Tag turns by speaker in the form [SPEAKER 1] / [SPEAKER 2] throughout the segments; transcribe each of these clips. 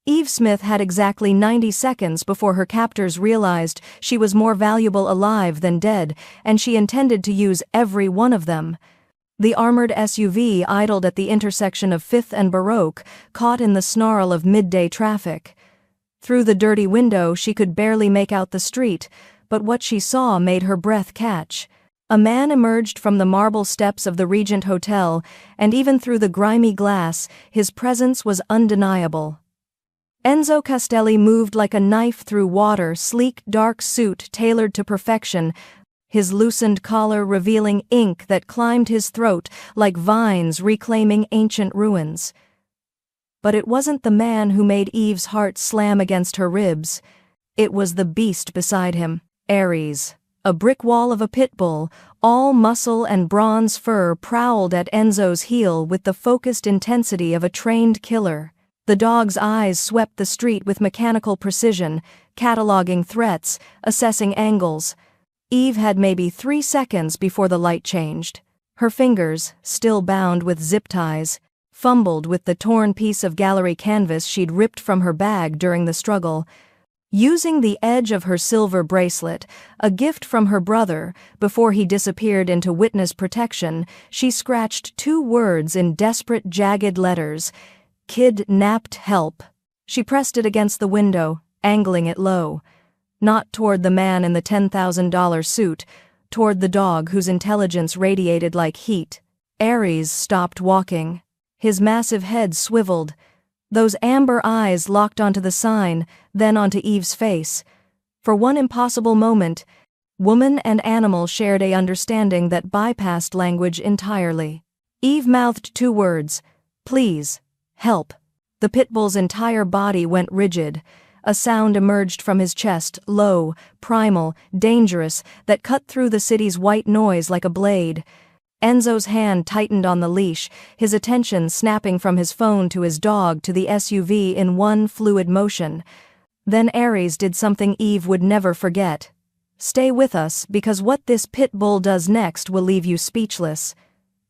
[SPEAKER 1] Eve Smith had exactly 90 seconds before her captors realized she was more valuable alive than dead, and she intended to use every one of them. The armored SUV idled at the intersection of 5th and Baroque, caught in the snarl of midday traffic. Through the dirty window she could barely make out the street, but what she saw made her breath catch. A man emerged from the marble steps of the Regent Hotel, and even through the grimy glass, his presence was undeniable. Enzo Castelli moved like a knife through water, sleek dark suit tailored to perfection, his loosened collar revealing ink that climbed his throat like vines reclaiming ancient ruins. But it wasn't the man who made Eve's heart slam against her ribs. It was the beast beside him, Ares. A brick wall of a pit bull, all muscle and bronze fur, prowled at Enzo's heel with the focused intensity of a trained killer. The dog's eyes swept the street with mechanical precision, cataloging threats, assessing angles. Eve had maybe 3 seconds before the light changed. Her fingers, still bound with zip ties, fumbled with the torn piece of gallery canvas she'd ripped from her bag during the struggle. Using the edge of her silver bracelet, a gift from her brother, before he disappeared into witness protection, she scratched 2 words in desperate, jagged letters: "Kidnapped help." She pressed it against the window, angling it low. Not toward the man in the $10,000 suit, toward the dog whose intelligence radiated like heat. Ares stopped walking. His massive head swiveled. Those amber eyes locked onto the sign, then onto Eve's face. For one impossible moment, woman and animal shared a understanding that bypassed language entirely. Eve mouthed 2 words: "Please. Help." The pit bull's entire body went rigid. A sound emerged from his chest, low, primal, dangerous, that cut through the city's white noise like a blade. Enzo's hand tightened on the leash, his attention snapping from his phone to his dog to the SUV in one fluid motion. Then Ares did something Eve would never forget. "Stay with us, because what this pit bull does next will leave you speechless.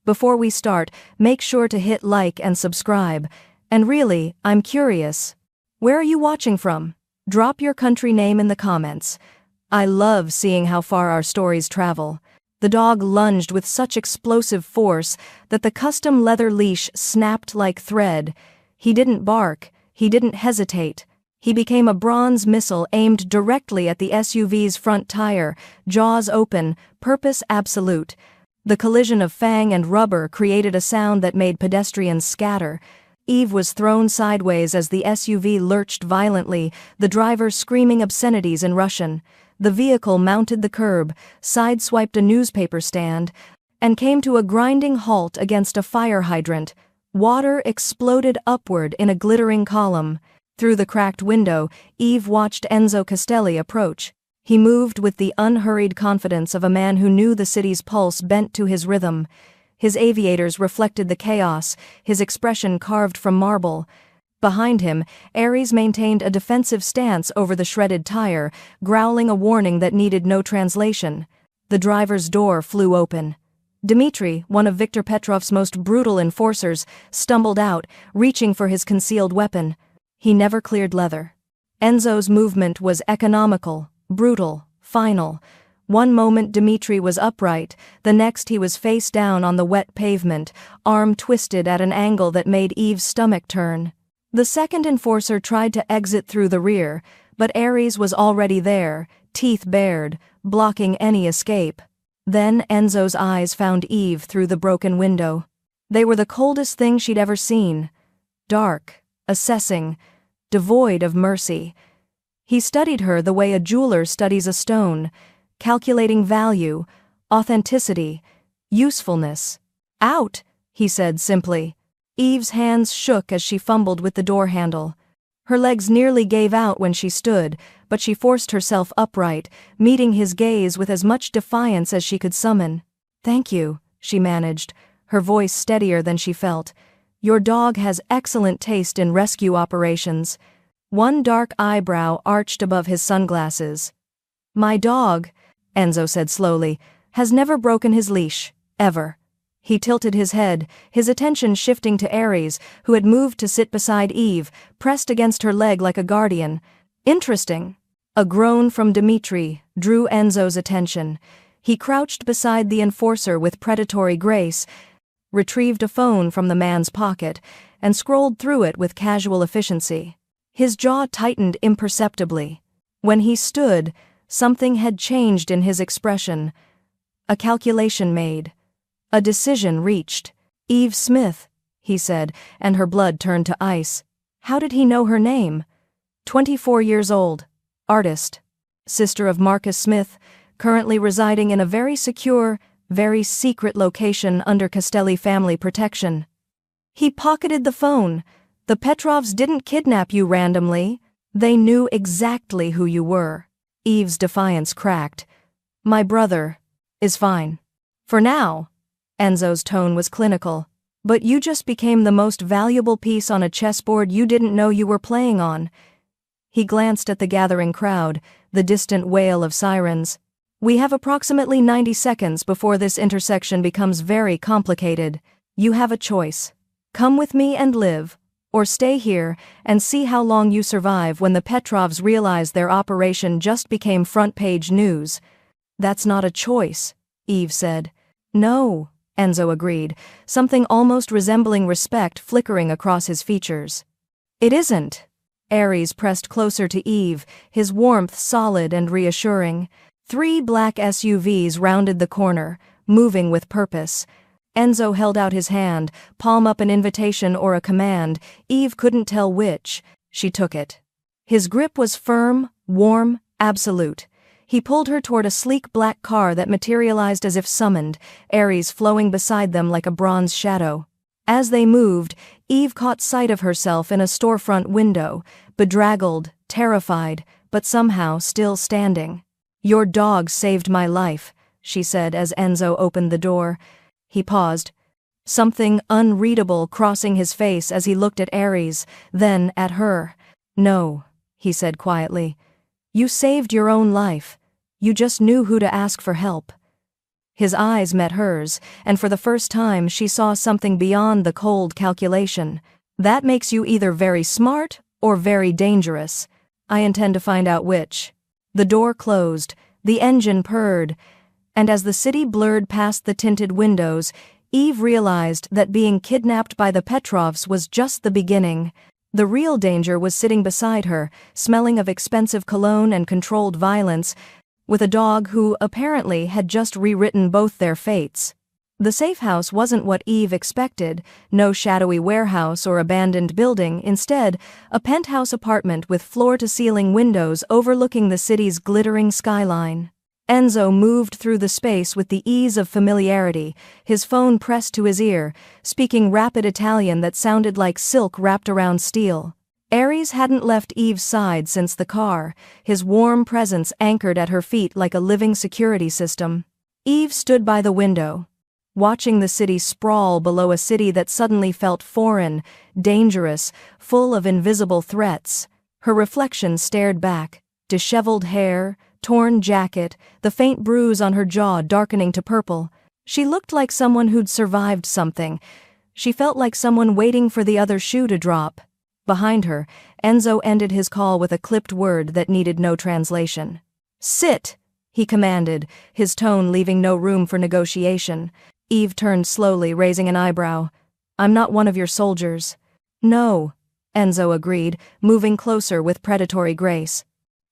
[SPEAKER 1] Before we start, make sure to hit like and subscribe. And really, I'm curious. Where are you watching from? Drop your country name in the comments. I love seeing how far our stories travel." The dog lunged with such explosive force that the custom leather leash snapped like thread. He didn't bark, he didn't hesitate. He became a bronze missile aimed directly at the SUV's front tire, jaws open, purpose absolute. The collision of fang and rubber created a sound that made pedestrians scatter. Eve was thrown sideways as the SUV lurched violently, the driver screaming obscenities in Russian. The vehicle mounted the curb, sideswiped a newspaper stand, and came to a grinding halt against a fire hydrant. Water exploded upward in a glittering column. Through the cracked window, Eve watched Enzo Castelli approach. He moved with the unhurried confidence of a man who knew the city's pulse bent to his rhythm. His aviators reflected the chaos, his expression carved from marble. Behind him, Ares maintained a defensive stance over the shredded tire, growling a warning that needed no translation. The driver's door flew open. Dmitri, one of Viktor Petrov's most brutal enforcers, stumbled out, reaching for his concealed weapon. He never cleared leather. Enzo's movement was economical, brutal, final. One moment Dmitri was upright, the next he was face down on the wet pavement, arm twisted at an angle that made Eve's stomach turn. The second enforcer tried to exit through the rear, but Ares was already there, teeth bared, blocking any escape. Then Enzo's eyes found Eve through the broken window. They were the coldest thing she'd ever seen. Dark, assessing, devoid of mercy. He studied her the way a jeweler studies a stone, calculating value, authenticity, usefulness. "Out," he said simply. Eve's hands shook as she fumbled with the door handle. Her legs nearly gave out when she stood, but she forced herself upright, meeting his gaze with as much defiance as she could summon. "Thank you," she managed, her voice steadier than she felt. "Your dog has excellent taste in rescue operations." One dark eyebrow arched above his sunglasses. "My dog," Enzo said slowly, "has never broken his leash, ever. He tilted his head, his attention shifting to Ares, who had moved to sit beside Eve, pressed against her leg like a guardian. Interesting. A groan from Dimitri drew Enzo's attention. He crouched beside the enforcer with predatory grace, retrieved a phone from the man's pocket, and scrolled through it with casual efficiency. His jaw tightened imperceptibly. When he stood, something had changed in his expression. A calculation made. A decision reached. Eve Smith, he said, and her blood turned to ice. How did he know her name? 24 years old. Artist. Sister of Marcus Smith, currently residing in a very secure, very secret location under Castelli family protection. He pocketed the phone. The Petrovs didn't kidnap you randomly. They knew exactly who you were. Eve's defiance cracked. My brother is fine. For now. Enzo's tone was clinical. But you just became the most valuable piece on a chessboard you didn't know you were playing on. He glanced at the gathering crowd, the distant wail of sirens. We have approximately 90 seconds before this intersection becomes very complicated. You have a choice. Come with me and live, or stay here and see how long you survive when the Petrovs realize their operation just became front-page news. That's not a choice, Eve said. No. Enzo agreed, something almost resembling respect flickering across his features. It isn't. Ares pressed closer to Eve, his warmth solid and reassuring. 3 black SUVs rounded the corner, moving with purpose. Enzo held out his hand, palm up an invitation or a command. Eve couldn't tell which. She took it. His grip was firm, warm, absolute. He pulled her toward a sleek black car that materialized as if summoned, Ares flowing beside them like a bronze shadow. As they moved, Eve caught sight of herself in a storefront window, bedraggled, terrified, but somehow still standing. Your dog saved my life, she said as Enzo opened the door. He paused, something unreadable crossing his face as he looked at Ares, then at her. No, he said quietly. You saved your own life. You just knew who to ask for help. His eyes met hers, and for the first time she saw something beyond the cold calculation. That makes you either very smart or very dangerous. I intend to find out which. The door closed, the engine purred, and as the city blurred past the tinted windows, Eve realized that being kidnapped by the Petrovs was just the beginning. The real danger was sitting beside her, smelling of expensive cologne and controlled violence, with a dog who apparently had just rewritten both their fates. The safe house wasn't what Eve expected, no shadowy warehouse or abandoned building, instead, a penthouse apartment with floor-to-ceiling windows overlooking the city's glittering skyline. Enzo moved through the space with the ease of familiarity, his phone pressed to his ear, speaking rapid Italian that sounded like silk wrapped around steel. Ares hadn't left Eve's side since the car, his warm presence anchored at her feet like a living security system. Eve stood by the window, watching the city sprawl below a city that suddenly felt foreign, dangerous, full of invisible threats. Her reflection stared back, disheveled hair, torn jacket, the faint bruise on her jaw darkening to purple. She looked like someone who'd survived something. She felt like someone waiting for the other shoe to drop. Behind her, Enzo ended his call with a clipped word that needed no translation. Sit, he commanded, his tone leaving no room for negotiation. Eve turned slowly, raising an eyebrow. I'm not one of your soldiers. No, Enzo agreed, moving closer with predatory grace.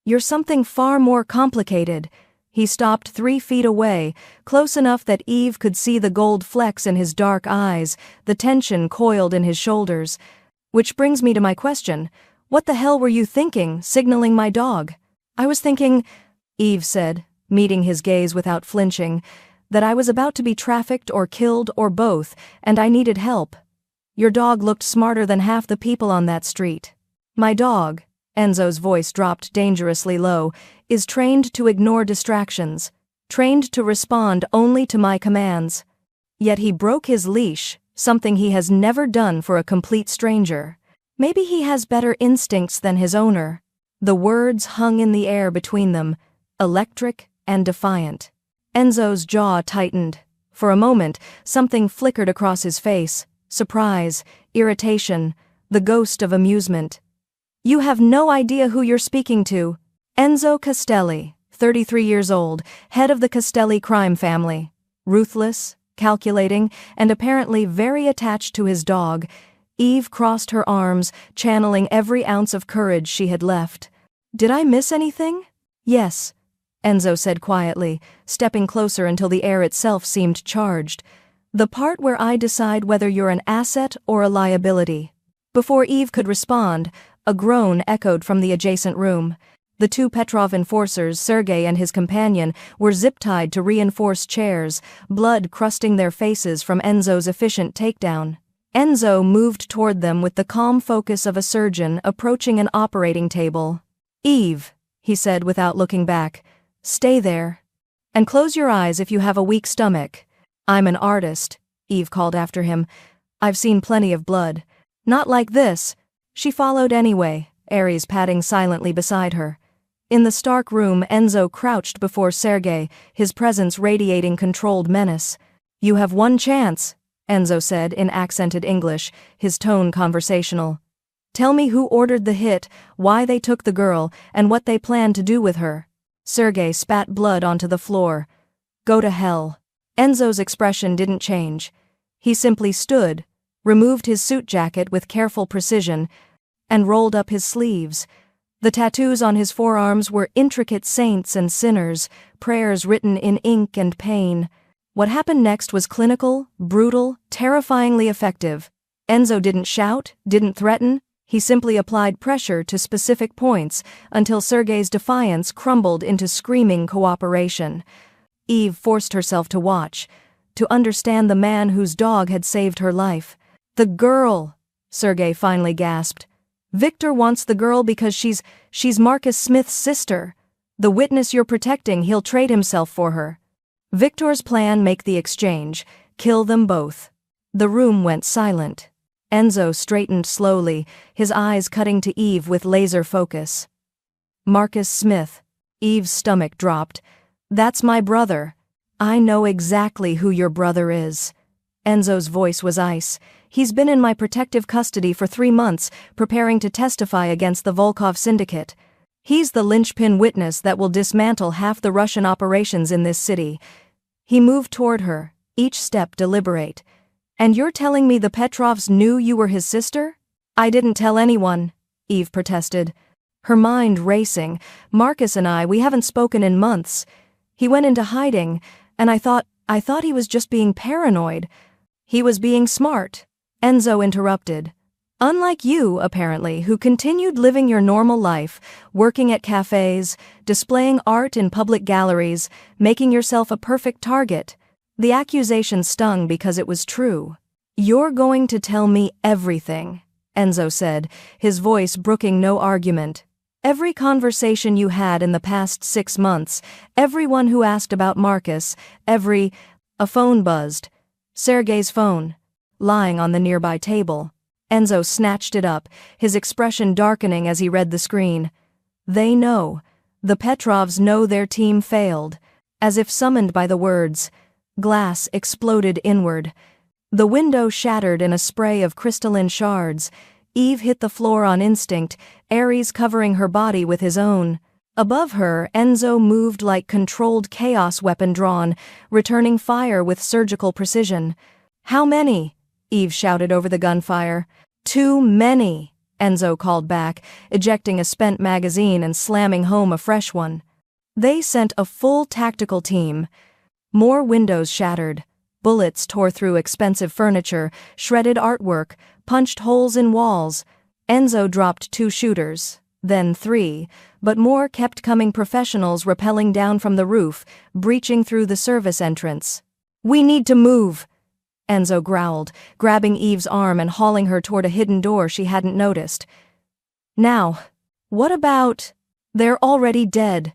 [SPEAKER 1] You're something far more complicated. He stopped 3 feet away, close enough that Eve could see the gold flecks in his dark eyes, the tension coiled in his shoulders. Which brings me to my question. What the hell were you thinking, signaling my dog? I was thinking, Eve said, meeting his gaze without flinching, that I was about to be trafficked or killed or both, and I needed help. Your dog looked smarter than half the people on that street. My dog, Enzo's voice dropped dangerously low, is trained to ignore distractions, trained to respond only to my commands. Yet he broke his leash, something he has never done for a complete stranger. Maybe he has better instincts than his owner. The words hung in the air between them, electric and defiant. Enzo's jaw tightened. For a moment, something flickered across his face: surprise, irritation, the ghost of amusement. "You have no idea who you're speaking to." Enzo Castelli, 33 years old, head of the Castelli crime family. Ruthless, calculating, and apparently very attached to his dog. Eve crossed her arms, channeling every ounce of courage she had left. "Did I miss anything?" "Yes," Enzo said quietly, stepping closer until the air itself seemed charged. "The part where I decide whether you're an asset or a liability." Before Eve could respond, a groan echoed from the adjacent room. The two Petrov enforcers, Sergei and his companion, were zip-tied to reinforced chairs, blood crusting their faces from Enzo's efficient takedown. Enzo moved toward them with the calm focus of a surgeon approaching an operating table. "Eve," he said without looking back, "stay there. And close your eyes if you have a weak stomach." "I'm an artist," Eve called after him. "I've seen plenty of blood." "Not like this." She followed anyway, Ares padding silently beside her. In the stark room, Enzo crouched before Sergei, his presence radiating controlled menace. "You have one chance," Enzo said in accented English, his tone conversational. "Tell me who ordered the hit, why they took the girl, and what they plan to do with her." Sergei spat blood onto the floor. "Go to hell." Enzo's expression didn't change. He simply stood, removed his suit jacket with careful precision, and rolled up his sleeves. The tattoos on his forearms were intricate saints and sinners, prayers written in ink and pain. What happened next was clinical, brutal, terrifyingly effective. Enzo didn't shout, didn't threaten. He simply applied pressure to specific points until Sergei's defiance crumbled into screaming cooperation. Eve forced herself to watch, to understand the man whose dog had saved her life. "The girl," Sergei finally gasped. "Victor wants the girl because she's Marcus Smith's sister. The witness you're protecting, he'll trade himself for her. Victor's plan: make the exchange, kill them both." The room went silent. Enzo straightened slowly, his eyes cutting to Eve with laser focus. "Marcus Smith." Eve's stomach dropped. "That's my brother." "I know exactly who your brother is." Enzo's voice was ice. "He's been in my protective custody for 3 months, preparing to testify against the Volkov syndicate. He's the linchpin witness that will dismantle half the Russian operations in this city." He moved toward her, each step deliberate. "And you're telling me the Petrovs knew you were his sister?" "I didn't tell anyone," Eve protested. Her mind racing. "Marcus and we haven't spoken in months. He went into hiding, and I thought he was just being paranoid." "He was being smart," Enzo interrupted. "Unlike you, apparently, who continued living your normal life, working at cafes, displaying art in public galleries, making yourself a perfect target. The accusation stung because it was true." "You're going to tell me everything," Enzo said, his voice brooking no argument. "Every conversation you had in the past 6 months, everyone who asked about Marcus, A phone buzzed. Sergei's phone. Lying on the nearby table. Enzo snatched it up, his expression darkening as he read the screen. "They know. The Petrovs know their team failed." As if summoned by the words, glass exploded inward. The window shattered in a spray of crystalline shards. Eve hit the floor on instinct, Ares covering her body with his own. Above her, Enzo moved like controlled chaos weapon drawn, returning fire with surgical precision. "How many?" Eve shouted over the gunfire. "Too many," Enzo called back, ejecting a spent magazine and slamming home a fresh one. They sent a full tactical team. More windows shattered. Bullets tore through expensive furniture, shredded artwork, punched holes in walls. Enzo dropped 2 shooters, then 3, but more kept coming, professionals rappelling down from the roof, breaching through the service entrance. "We need to move," Enzo growled, grabbing Eve's arm and hauling her toward a hidden door she hadn't noticed. "Now, what about—" "They're already dead,"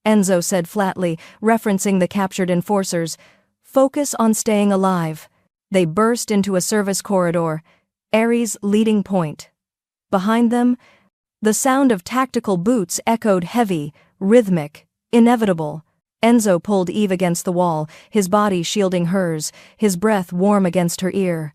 [SPEAKER 1] Enzo said flatly, referencing the captured enforcers. "Focus on staying alive." They burst into a service corridor, Ares leading point. Behind them, the sound of tactical boots echoed heavy, rhythmic, inevitable. Enzo pulled Eve against the wall, his body shielding hers, his breath warm against her ear.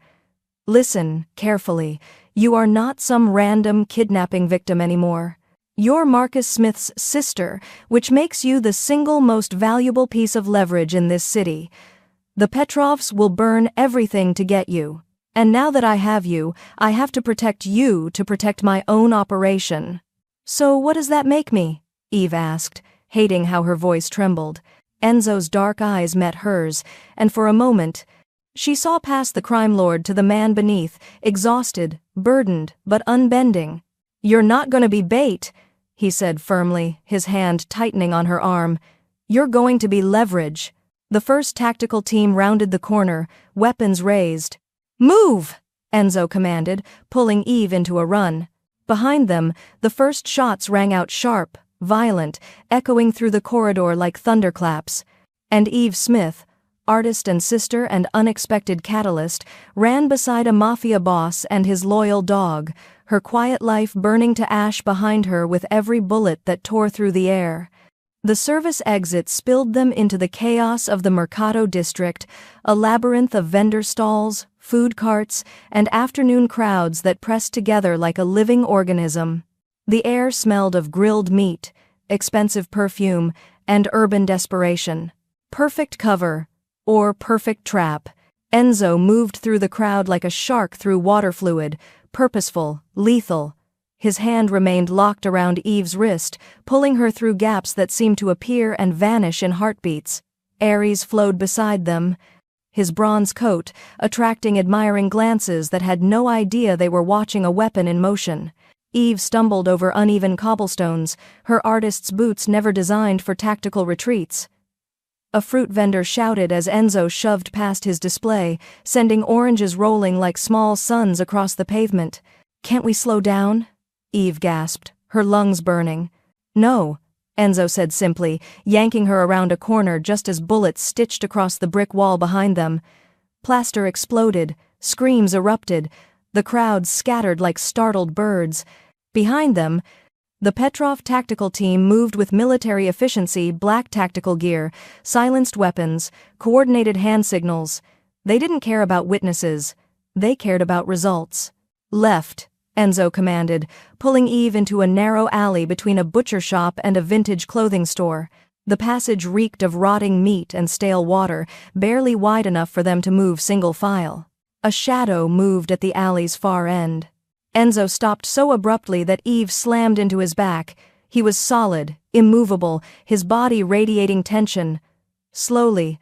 [SPEAKER 1] Listen, carefully. You are not some random kidnapping victim anymore. You're Marcus Smith's sister, which makes you the single most valuable piece of leverage in this city. The Petrovs will burn everything to get you. And now that I have you, I have to protect you to protect my own operation. So what does that make me? Eve asked, hating how her voice trembled. Enzo's dark eyes met hers, and for a moment, she saw past the crime lord to the man beneath, exhausted, burdened, but unbending. You're not gonna be bait, he said firmly, his hand tightening on her arm. You're going to be leverage. The first tactical team rounded the corner, weapons raised. Move! Enzo commanded, pulling Eve into a run. Behind them, the first shots rang out sharp, violent, echoing through the corridor like thunderclaps. And Eve Smith, artist and sister and unexpected catalyst, ran beside a mafia boss and his loyal dog, her quiet life burning to ash behind her with every bullet that tore through the air. The service exit spilled them into the chaos of the Mercado district, a labyrinth of vendor stalls, food carts, and afternoon crowds that pressed together like a living organism. The air smelled of grilled meat, expensive perfume, and urban desperation. Perfect cover, or perfect trap. Enzo moved through the crowd like a shark through water fluid, purposeful, lethal. His hand remained locked around Eve's wrist, pulling her through gaps that seemed to appear and vanish in heartbeats. Ares flowed beside them, his bronze coat attracting admiring glances that had no idea they were watching a weapon in motion. Eve stumbled over uneven cobblestones, her artist's boots never designed for tactical retreats. A fruit vendor shouted as Enzo shoved past his display, sending oranges rolling like small suns across the pavement. "Can't we slow down?" Eve gasped, her lungs burning. "No," Enzo said simply, yanking her around a corner just as bullets stitched across the brick wall behind them. Plaster exploded, screams erupted, the crowd scattered like startled birds. Behind them, the Petrov tactical team moved with military efficiency, black tactical gear, silenced weapons, coordinated hand signals. They didn't care about witnesses. They cared about results. "Left," Enzo commanded, pulling Eve into a narrow alley between a butcher shop and a vintage clothing store. The passage reeked of rotting meat and stale water, barely wide enough for them to move single file. A shadow moved at the alley's far end. Enzo stopped so abruptly that Eve slammed into his back. He was solid, immovable, his body radiating tension. Slowly,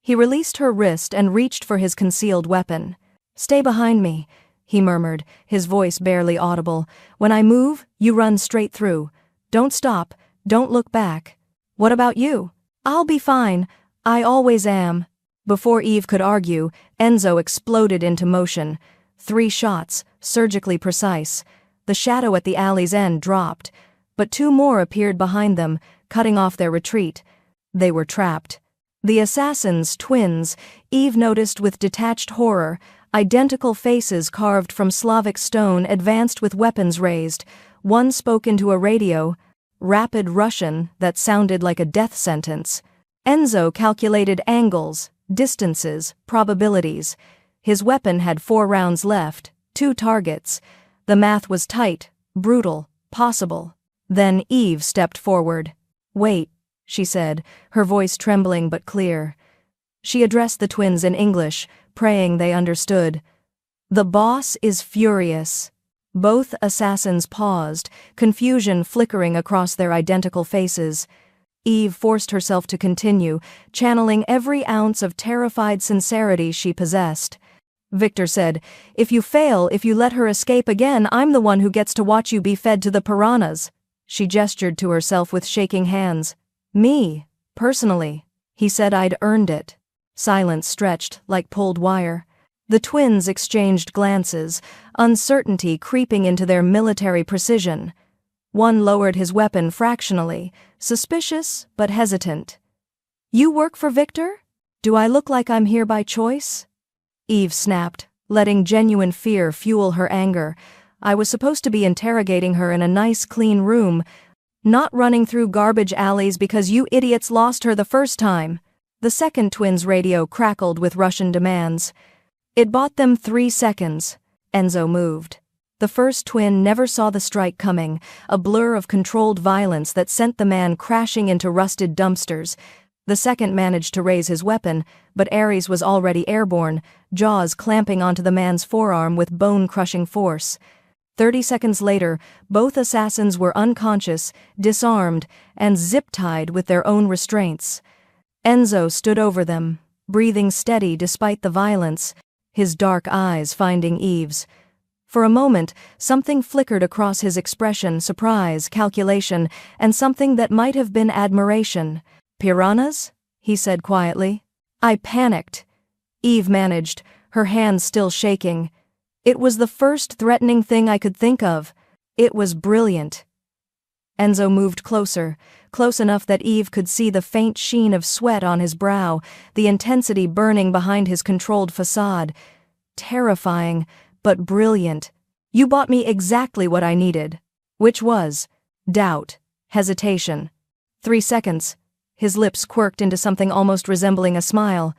[SPEAKER 1] he released her wrist and reached for his concealed weapon. "Stay behind me," he murmured, his voice barely audible. "When I move, you run straight through. Don't stop, don't look back." "What about you?" "I'll be fine. I always am." Before Eve could argue, Enzo exploded into motion. 3 shots, surgically precise. The shadow at the alley's end dropped, but 2 more appeared behind them, cutting off their retreat. They were trapped. The assassins, twins, Eve noticed with detached horror, identical faces carved from Slavic stone advanced with weapons raised. One spoke into a radio, rapid Russian that sounded like a death sentence. Enzo calculated angles, distances, probabilities. His weapon had 4 rounds left, 2 targets. The math was tight, brutal, possible. Then Eve stepped forward. "Wait," she said, her voice trembling but clear. She addressed the twins in English, praying they understood. "The boss is furious." Both assassins paused, confusion flickering across their identical faces. Eve forced herself to continue, channeling every ounce of terrified sincerity she possessed. Victor said, "If you fail, if you let her escape again, I'm the one who gets to watch you be fed to the piranhas." She gestured to herself with shaking hands. "Me, personally." He said I'd earned it. Silence stretched like pulled wire. The twins exchanged glances, uncertainty creeping into their military precision. One lowered his weapon fractionally, suspicious but hesitant. "You work for Victor? Do I look like I'm here by choice?" Eve snapped, letting genuine fear fuel her anger. "I was supposed to be interrogating her in a nice clean room, Not running through garbage alleys because you idiots lost her the first time. The second twin's radio crackled with Russian demands. It bought them 3 seconds. Enzo moved. The first twin never saw the strike coming, a blur of controlled violence that sent the man crashing into rusted dumpsters. The second managed to raise his weapon, but Ares was already airborne, jaws clamping onto the man's forearm with bone-crushing force. 30 seconds later, both assassins were unconscious, disarmed, and zip-tied with their own restraints. Enzo stood over them, breathing steady despite the violence, his dark eyes finding Eve's. For a moment, something flickered across his expression, surprise, calculation, and something that might have been admiration. "Piranhas?" he said quietly. I panicked. Eve managed, her hands still shaking. It was the first threatening thing I could think of. It was brilliant. Enzo moved closer, close enough that Eve could see the faint sheen of sweat on his brow, the intensity burning behind his controlled facade. Terrifying, but brilliant. You bought me exactly what I needed. Which was doubt, hesitation. 3 seconds. His lips quirked into something almost resembling a smile.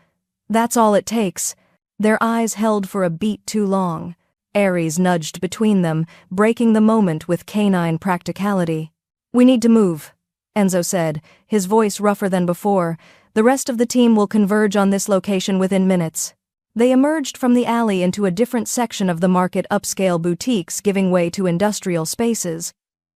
[SPEAKER 1] That's all it takes. Their eyes held for a beat too long. Ares nudged between them, breaking the moment with canine practicality. "We need to move," Enzo said, his voice rougher than before. "The rest of the team will converge on this location within minutes." They emerged from the alley into a different section of the market, upscale boutiques giving way to industrial spaces.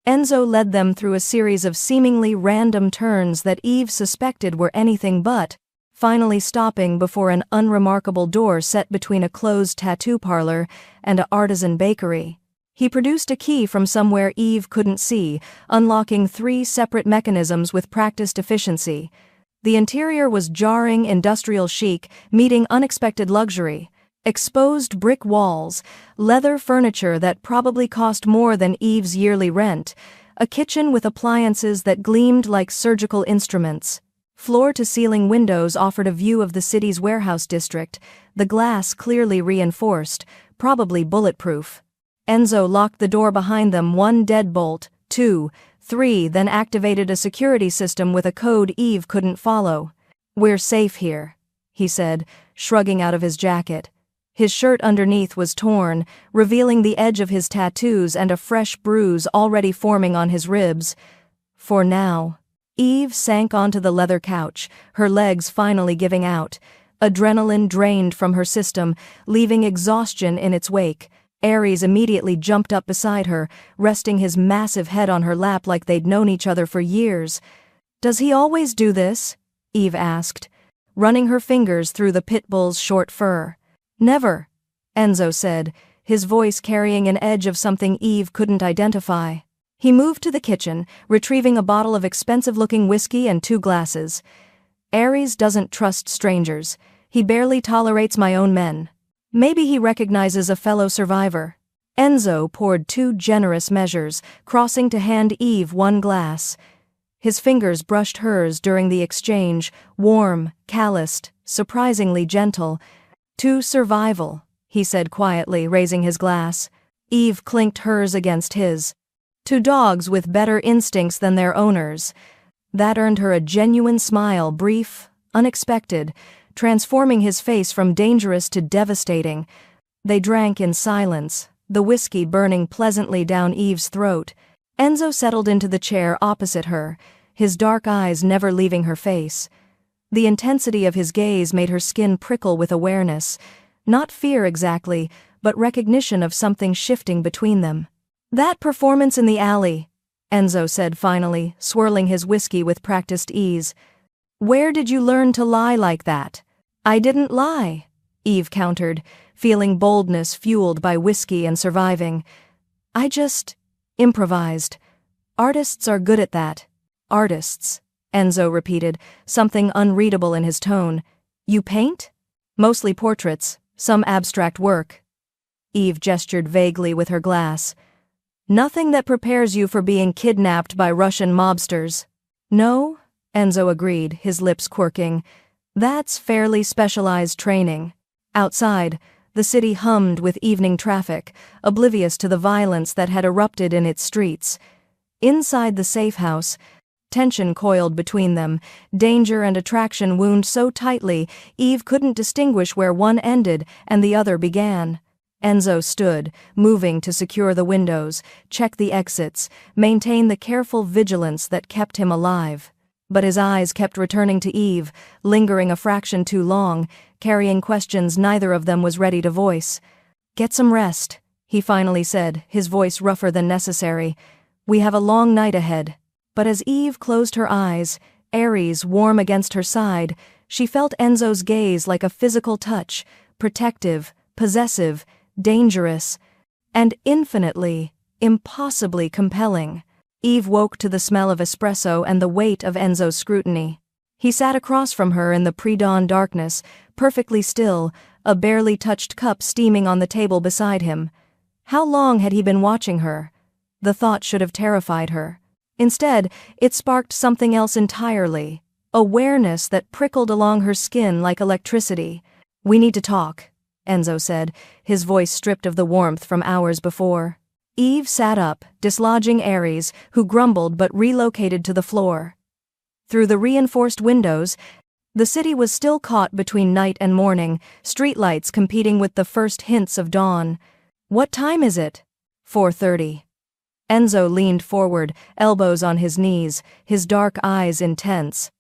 [SPEAKER 1] Enzo led them through a series of seemingly random turns that Eve suspected were anything but, finally stopping before an unremarkable door set between a closed tattoo parlor and an artisan bakery. He produced a key from somewhere Eve couldn't see, unlocking 3 separate mechanisms with practiced efficiency. The interior was jarring, industrial chic, meeting unexpected luxury. Exposed brick walls, leather furniture that probably cost more than Eve's yearly rent, a kitchen with appliances that gleamed like surgical instruments. Floor-to-ceiling windows offered a view of the city's warehouse district, the glass clearly reinforced, probably bulletproof. Enzo locked the door behind them, 1 deadbolt, 2, 3, then activated a security system with a code Eve couldn't follow. "We're safe here," he said, shrugging out of his jacket. His shirt underneath was torn, revealing the edge of his tattoos and a fresh bruise already forming on his ribs. For now. Eve sank onto the leather couch, her legs finally giving out. Adrenaline drained from her system, leaving exhaustion in its wake. Ares immediately jumped up beside her, resting his massive head on her lap like they'd known each other for years. "Does he always do this?" Eve asked, running her fingers through the pit bull's short fur. "Never," Enzo said, his voice carrying an edge of something Eve couldn't identify. He moved to the kitchen, retrieving a bottle of expensive-looking whiskey and 2 glasses. "Ares doesn't trust strangers. He barely tolerates my own men. Maybe he recognizes a fellow survivor." Enzo poured 2 generous measures, crossing to hand Eve 1 glass. His fingers brushed hers during the exchange, warm, calloused, surprisingly gentle. "To survival," he said quietly, raising his glass. Eve clinked hers against his. "To dogs with better instincts than their owners." That earned her a genuine smile, brief, unexpected, transforming his face from dangerous to devastating. They drank in silence, the whiskey burning pleasantly down Eve's throat. Enzo settled into the chair opposite her, his dark eyes never leaving her face. The intensity of his gaze made her skin prickle with awareness. Not fear exactly, but recognition of something shifting between them. "That performance in the alley," Enzo said finally, swirling his whiskey with practiced ease. "Where did you learn to lie like that?" "I didn't lie," Eve countered, feeling boldness fueled by whiskey and surviving. "I just improvised. Artists are good at that." "Artists," Enzo repeated, something unreadable in his tone. "You paint?" "Mostly portraits, some abstract work." Eve gestured vaguely with her glass. "Nothing that prepares you for being kidnapped by Russian mobsters." "No," Enzo agreed, his lips quirking. "That's fairly specialized training." Outside, the city hummed with evening traffic, oblivious to the violence that had erupted in its streets. Inside the safe house, tension coiled between them, danger and attraction wound so tightly Eve couldn't distinguish where one ended and the other began. Enzo stood, moving to secure the windows, check the exits, maintain the careful vigilance that kept him alive. But his eyes kept returning to Eve, lingering a fraction too long, carrying questions neither of them was ready to voice. "Get some rest," he finally said, his voice rougher than necessary. "We have a long night ahead." But as Eve closed her eyes, Ares warm against her side, she felt Enzo's gaze like a physical touch, protective, possessive, dangerous, and infinitely, impossibly compelling. Eve woke to the smell of espresso and the weight of Enzo's scrutiny. He sat across from her in the pre-dawn darkness, perfectly still, a barely touched cup steaming on the table beside him. How long had he been watching her? The thought should have terrified her. Instead, it sparked something else entirely, awareness that prickled along her skin like electricity. "We need to talk," Enzo said, his voice stripped of the warmth from hours before. Eve sat up, dislodging Ares, who grumbled but relocated to the floor. Through the reinforced windows, the city was still caught between night and morning, streetlights competing with the first hints of dawn. "What time is it?" 4:30. Enzo leaned forward, elbows on his knees, his dark eyes intense.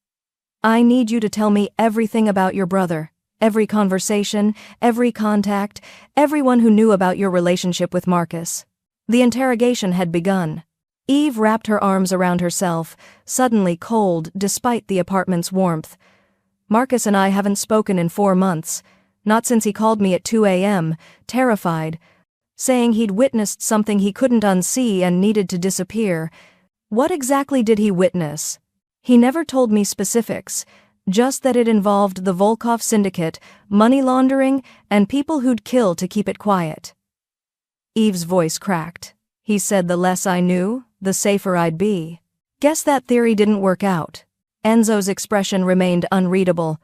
[SPEAKER 1] "I need you to tell me everything about your brother. Every conversation, every contact, everyone who knew about your relationship with Marcus." The interrogation had begun. Eve wrapped her arms around herself, suddenly cold despite the apartment's warmth. "Marcus and I haven't spoken in 4 months. Not since he called me at 2 a.m., terrified, saying he'd witnessed something he couldn't unsee and needed to disappear." "What exactly did he witness?" "He never told me specifics, just that it involved the Volkov syndicate, money laundering, and people who'd kill to keep it quiet." Eve's voice cracked. "He said the less I knew, the safer I'd be." "Guess that theory didn't work out." Enzo's expression remained unreadable.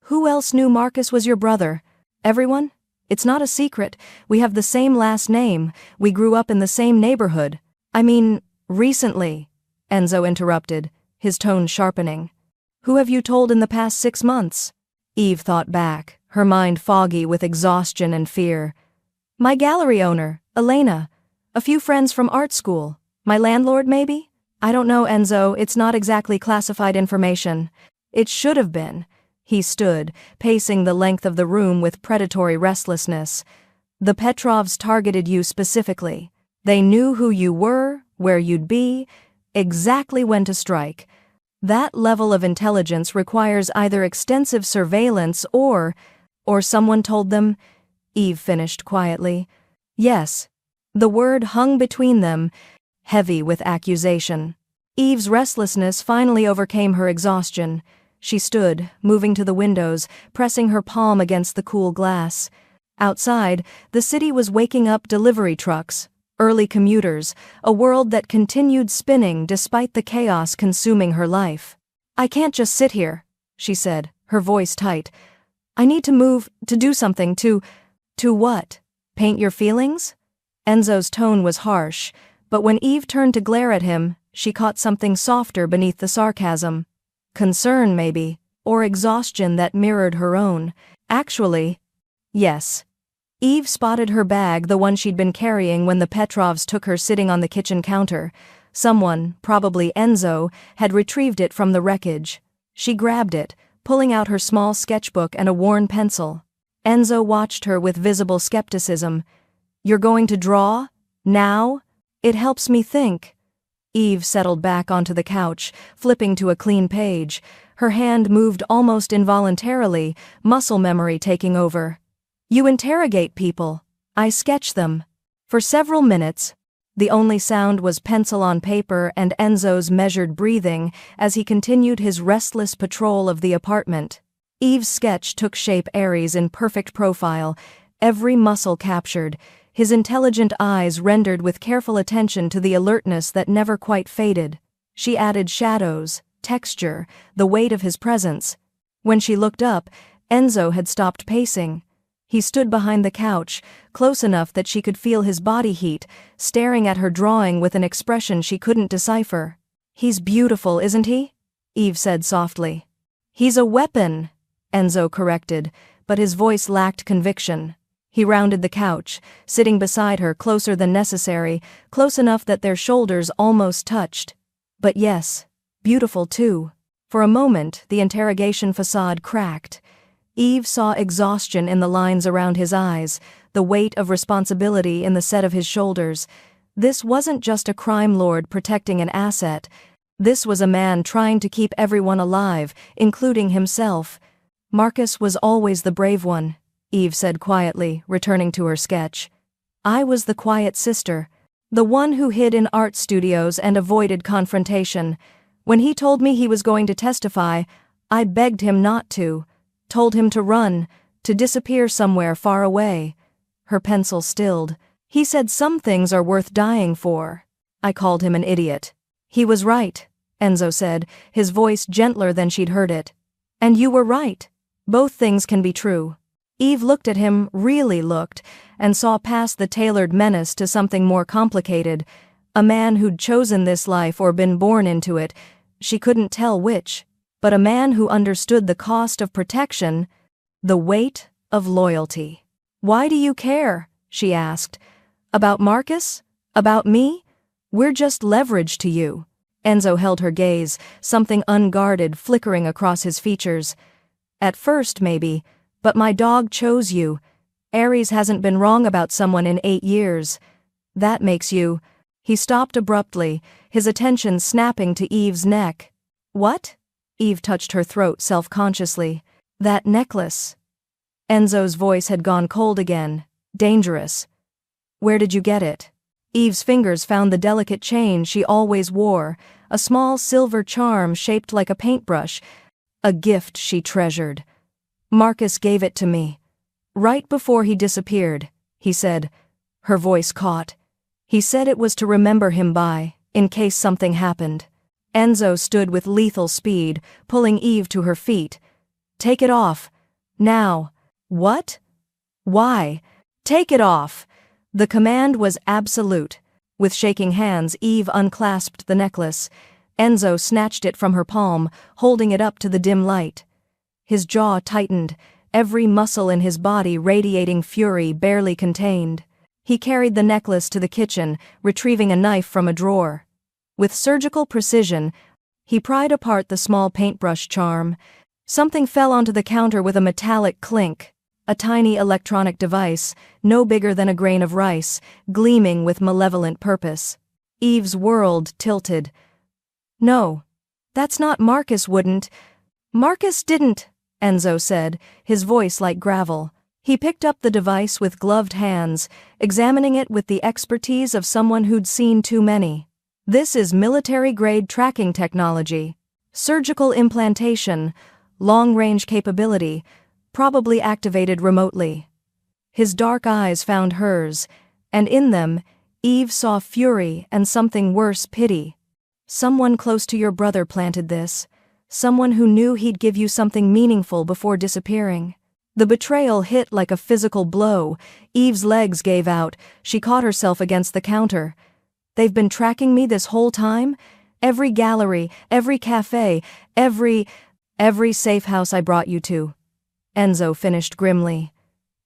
[SPEAKER 1] "Who else knew Marcus was your brother? Everyone? It's not a secret. We have the same last name. We grew up in the same neighborhood. I mean, recently," Enzo interrupted, his tone sharpening. "Who have you told in the past 6 months?" Eve thought back, her mind foggy with exhaustion and fear. "My gallery owner, Elena. A few friends from art school. My landlord, maybe? I don't know, Enzo, it's not exactly classified information." "It should have been." He stood, pacing the length of the room with predatory restlessness. "The Petrovs targeted you specifically. They knew who you were, where you'd be, exactly when to strike. That level of intelligence requires either extensive surveillance or someone told them," Eve finished quietly. "Yes." The word hung between them, heavy with accusation. Eve's restlessness finally overcame her exhaustion. She stood, moving to the windows, pressing her palm against the cool glass. Outside, the city was waking up delivery trucks, early commuters, a world that continued spinning despite the chaos consuming her life. "I can't just sit here," she said, her voice tight. "I need to move, to do something, to what? Paint your feelings?" Enzo's tone was harsh, but when Eve turned to glare at him, she caught something softer beneath the sarcasm. Concern, maybe, or exhaustion that mirrored her own. "Actually, yes." Eve spotted her bag, the one she'd been carrying when the Petrovs took her sitting on the kitchen counter. Someone, probably Enzo, had retrieved it from the wreckage. She grabbed it, pulling out her small sketchbook and a worn pencil. Enzo watched her with visible skepticism. "You're going to draw? Now? It helps me think." Eve settled back onto the couch, flipping to a clean page. Her hand moved almost involuntarily, muscle memory taking over. "You interrogate people. I sketch them." For several minutes, the only sound was pencil on paper and Enzo's measured breathing as he continued his restless patrol of the apartment. Eve's sketch took shape, Ares in perfect profile, every muscle captured, his intelligent eyes rendered with careful attention to the alertness that never quite faded. She added shadows, texture, the weight of his presence. When she looked up, Enzo had stopped pacing. He stood behind the couch, close enough that she could feel his body heat, staring at her drawing with an expression she couldn't decipher. "He's beautiful, isn't he?" Eve said softly. "He's a weapon," Enzo corrected, but his voice lacked conviction. He rounded the couch, sitting beside her closer than necessary, close enough that their shoulders almost touched. "But yes, beautiful too." For a moment, the interrogation facade cracked. Eve saw exhaustion in the lines around his eyes, the weight of responsibility in the set of his shoulders. This wasn't just a crime lord protecting an asset. This was a man trying to keep everyone alive, including himself. "Marcus was always the brave one," Eve said quietly, returning to her sketch. "I was the quiet sister, the one who hid in art studios and avoided confrontation. When he told me he was going to testify, I begged him not to, told him to run, to disappear somewhere far away." Her pencil stilled. "He said some things are worth dying for. I called him an idiot." "He was right," Enzo said, his voice gentler than she'd heard it. "And you were right. Both things can be true." Eve looked at him, really looked, and saw past the tailored menace to something more complicated. A man who'd chosen this life or been born into it, she couldn't tell which, but a man who understood the cost of protection, the weight of loyalty. "Why do you care?" she asked. "About Marcus? About me? We're just leverage to you." Enzo held her gaze, something unguarded flickering across his features. "At first, maybe, but my dog chose you. Ares hasn't been wrong about someone in 8 years. That makes you—" He stopped abruptly, his attention snapping to Eve's neck. "What?" Eve touched her throat self-consciously. "That necklace." Enzo's voice had gone cold again. "Dangerous. Where did you get it?" Eve's fingers found the delicate chain she always wore, a small silver charm shaped like a paintbrush, a gift she treasured. "Marcus gave it to me. Right before he disappeared," he said. Her voice caught. "He said it was to remember him by, in case something happened." Enzo stood with lethal speed, pulling Eve to her feet. "Take it off. Now." "What? Why?" "Take it off." The command was absolute. With shaking hands, Eve unclasped the necklace. Enzo snatched it from her palm, holding it up to the dim light. His jaw tightened, every muscle in his body radiating fury barely contained. He carried the necklace to the kitchen, retrieving a knife from a drawer. With surgical precision, he pried apart the small paintbrush charm. Something fell onto the counter with a metallic clink. A tiny electronic device, no bigger than a grain of rice, gleaming with malevolent purpose. Eve's world tilted. "No. That's not Marcus wouldn't." "Marcus didn't," Enzo said, his voice like gravel. He picked up the device with gloved hands, examining it with the expertise of someone who'd seen too many. "This is military-grade tracking technology. Surgical implantation, long-range capability, probably activated remotely." His dark eyes found hers, and in them, Eve saw fury and something worse, pity. "Someone close to your brother planted this. Someone who knew he'd give you something meaningful before disappearing." The betrayal hit like a physical blow. Eve's legs gave out. She caught herself against the counter. "They've been tracking me this whole time? Every gallery, every cafe, every safe house I brought you to." Enzo finished grimly.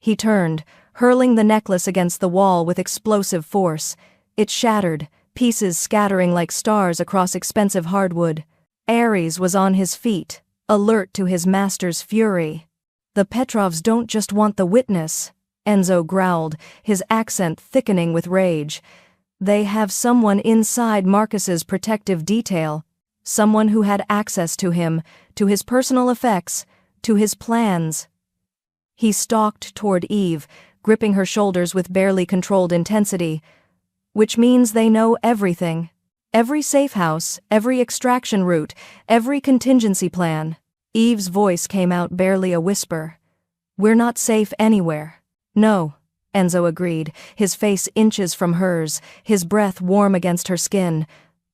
[SPEAKER 1] He turned, hurling the necklace against the wall with explosive force. It shattered, pieces scattering like stars across expensive hardwood. Ares was on his feet, alert to his master's fury. "The Petrovs don't just want the witness," Enzo growled, his accent thickening with rage. "They have someone inside Marcus's protective detail, someone who had access to him, to his personal effects, to his plans." He stalked toward Eve, gripping her shoulders with barely controlled intensity. "Which means they know everything. Every safe house, every extraction route, every contingency plan." Eve's voice came out barely a whisper. "We're not safe anywhere." "No," Enzo agreed, his face inches from hers, his breath warm against her skin.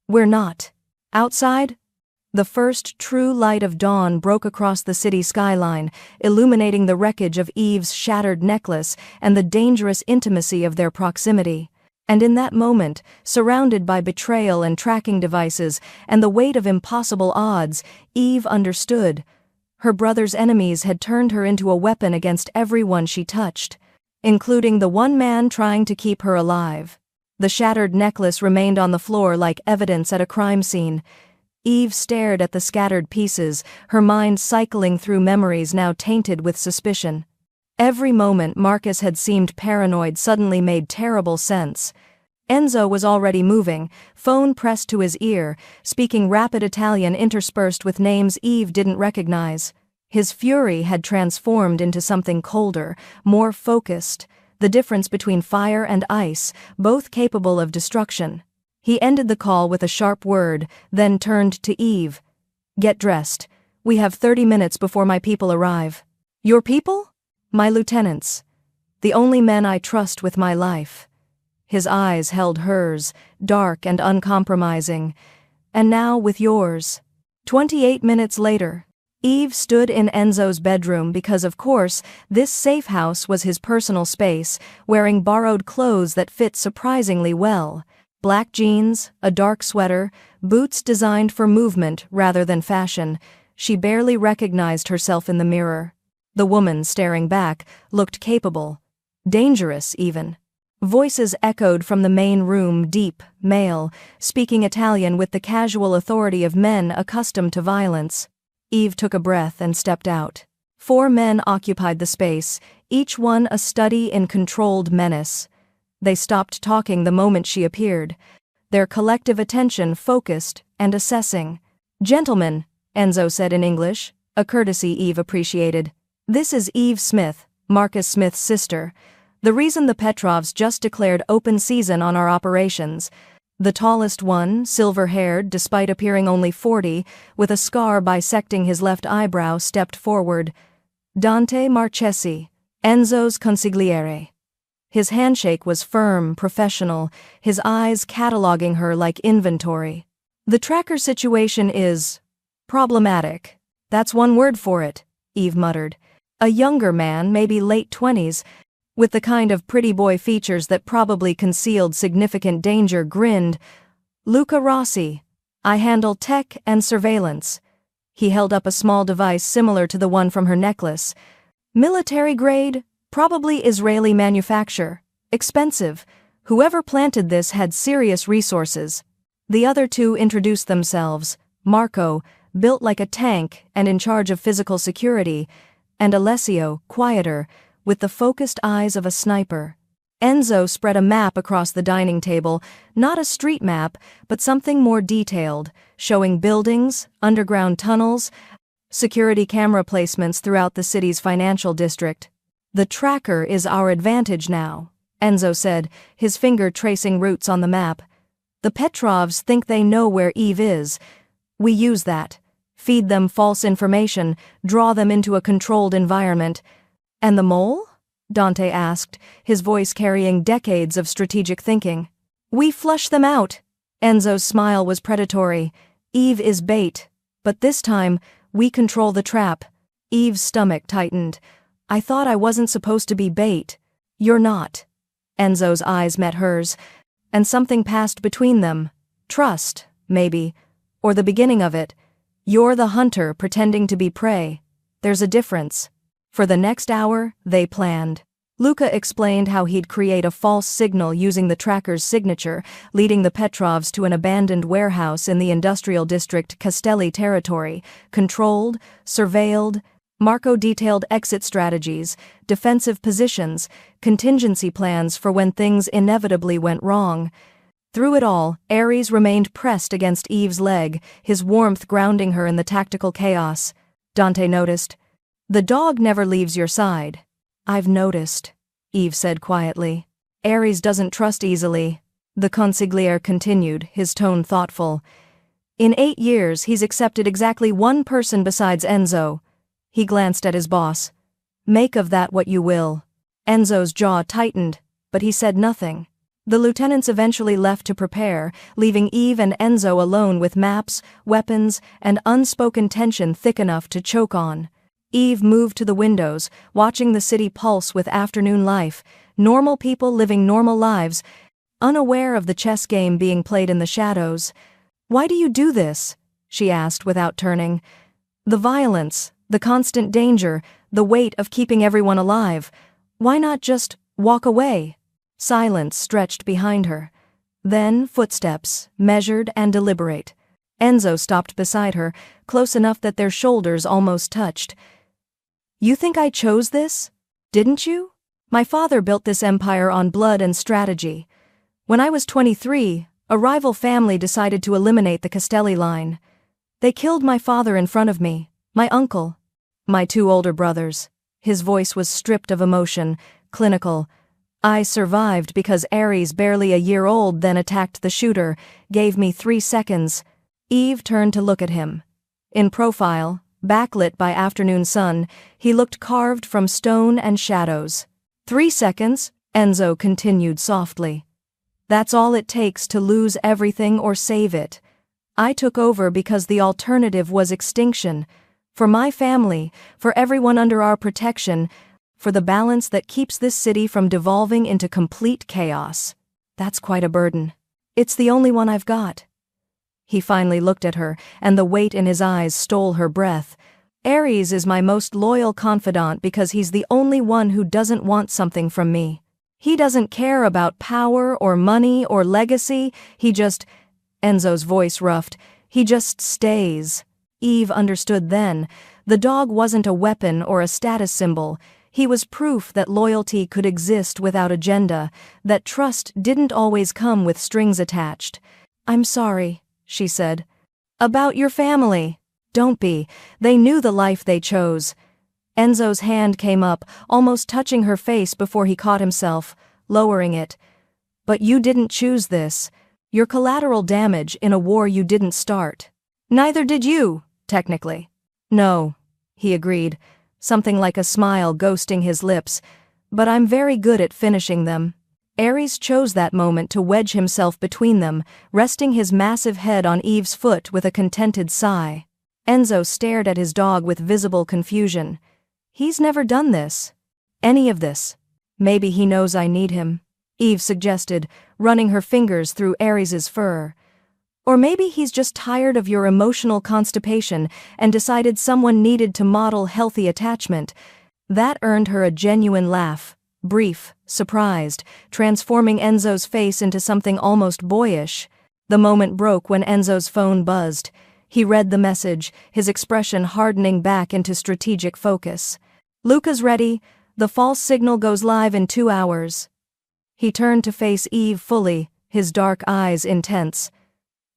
[SPEAKER 1] "We're not. Outside? The first true light of dawn broke across the city skyline, illuminating the wreckage of Eve's shattered necklace and the dangerous intimacy of their proximity. And in that moment, surrounded by betrayal and tracking devices and the weight of impossible odds, Eve understood. Her brother's enemies had turned her into a weapon against everyone she touched, including the one man trying to keep her alive. The shattered necklace remained on the floor like evidence at a crime scene. Eve stared at the scattered pieces, her mind cycling through memories now tainted with suspicion. Every moment Marcus had seemed paranoid suddenly made terrible sense. Enzo was already moving, phone pressed to his ear, speaking rapid Italian interspersed with names Eve didn't recognize. His fury had transformed into something colder, more focused, the difference between fire and ice, both capable of destruction. He ended the call with a sharp word, then turned to Eve. "Get dressed. We have 30 minutes before my people arrive." "Your people?" "My lieutenants. The only men I trust with my life." His eyes held hers, dark and uncompromising. "And now with yours." 28 minutes later, Eve stood in Enzo's bedroom because, of course, this safe house was his personal space, wearing borrowed clothes that fit surprisingly well. Black jeans, a dark sweater, boots designed for movement rather than fashion. She barely recognized herself in the mirror. The woman staring back looked capable. Dangerous, even. Voices echoed from the main room, deep, male, speaking Italian with the casual authority of men accustomed to violence. Eve took a breath and stepped out. 4 men occupied the space, each one a study in controlled menace. They stopped talking the moment she appeared, their collective attention focused and assessing. "Gentlemen," Enzo said in English, a courtesy Eve appreciated. "This is Eve Smith, Marcus Smith's sister. The reason the Petrovs just declared open season on our operations." The tallest one, silver-haired despite appearing only 40, with a scar bisecting his left eyebrow, stepped forward. "Dante Marchesi, Enzo's consigliere." His handshake was firm, professional, his eyes cataloging her like inventory. "The tracker situation is problematic. That's one word for it," Eve muttered. A younger man, maybe late 20s, with the kind of pretty boy features that probably concealed significant danger, grinned. "Luca Rossi. I handle tech and surveillance." He held up a small device similar to the one from her necklace. "Military grade, probably Israeli manufacture. Expensive. Whoever planted this had serious resources." The other 2 introduced themselves. Marco, built like a tank and in charge of physical security, and Alessio, quieter, with the focused eyes of a sniper. Enzo spread a map across the dining table, not a street map, but something more detailed, showing buildings, underground tunnels, security camera placements throughout the city's financial district. "The tracker is our advantage now," Enzo said, his finger tracing routes on the map. "The Petrovs think they know where Eve is. We use that. Feed them false information, draw them into a controlled environment." "And the mole?" Dante asked, his voice carrying decades of strategic thinking. "We flush them out." Enzo's smile was predatory. "Eve is bait. But this time, we control the trap." Eve's stomach tightened. "I thought I wasn't supposed to be bait." "You're not." Enzo's eyes met hers, and something passed between them. Trust, maybe, or the beginning of it. "You're the hunter pretending to be prey. There's a difference." For the next hour, they planned. Luca explained how he'd create a false signal using the tracker's signature, leading the Petrovs to an abandoned warehouse in the industrial district Castelli territory, controlled, surveilled. Marco detailed exit strategies, defensive positions, contingency plans for when things inevitably went wrong. Through it all, Ares remained pressed against Eve's leg, his warmth grounding her in the tactical chaos. Dante noticed. "The dog never leaves your side." "I've noticed," Eve said quietly. "Ares doesn't trust easily," the consigliere continued, his tone thoughtful. "In 8 years he's accepted exactly 1 person besides Enzo." He glanced at his boss. "Make of that what you will." Enzo's jaw tightened, but he said nothing. The lieutenants eventually left to prepare, leaving Eve and Enzo alone with maps, weapons, and unspoken tension thick enough to choke on. Eve moved to the windows, watching the city pulse with afternoon life, normal people living normal lives, unaware of the chess game being played in the shadows. "Why do you do this?" she asked without turning. "The violence, the constant danger, the weight of keeping everyone alive. Why not just walk away?" Silence stretched behind her. Then footsteps, measured and deliberate. Enzo stopped beside her, close enough that their shoulders almost touched. "You think I chose this? Didn't you? My father built this empire on blood and strategy. When I was 23, a rival family decided to eliminate the Castelli line. They killed my father in front of me, my uncle, my 2 older brothers." His voice was stripped of emotion, clinical. "I survived because Ares, barely a year old, then attacked the shooter, gave me 3 seconds. Eve turned to look at him. In profile, backlit by afternoon sun, he looked carved from stone and shadows. 3 seconds, Enzo continued softly. "That's all it takes to lose everything or save it. I took over because the alternative was extinction. For my family, for everyone under our protection, for the balance that keeps this city from devolving into complete chaos. That's quite a burden. It's the only one I've got." He finally looked at her, and the weight in his eyes stole her breath. "Ares is my most loyal confidant because he's the only one who doesn't want something from me. He doesn't care about power or money or legacy, he just—" Enzo's voice roughed. "He just stays." Eve understood then. The dog wasn't a weapon or a status symbol. He was proof that loyalty could exist without agenda, that trust didn't always come with strings attached. "I'm sorry," she said. "About your family." "Don't be. They knew the life they chose." Enzo's hand came up, almost touching her face before he caught himself, lowering it. "But you didn't choose this. You're collateral damage in a war you didn't start." "Neither did you, technically." "No," he agreed, something like a smile ghosting his lips, "but I'm very good at finishing them." Ares chose that moment to wedge himself between them, resting his massive head on Eve's foot with a contented sigh. Enzo stared at his dog with visible confusion. "He's never done this. Any of this. Maybe he knows I need him," Eve suggested, running her fingers through Ares's fur. "Or maybe he's just tired of your emotional constipation and decided someone needed to model healthy attachment." That earned her a genuine laugh, brief, surprised, transforming Enzo's face into something almost boyish. The moment broke when Enzo's phone buzzed. He read the message, his expression hardening back into strategic focus. "Luca's ready. The false signal goes live in 2 hours." He turned to face Eve fully, his dark eyes intense.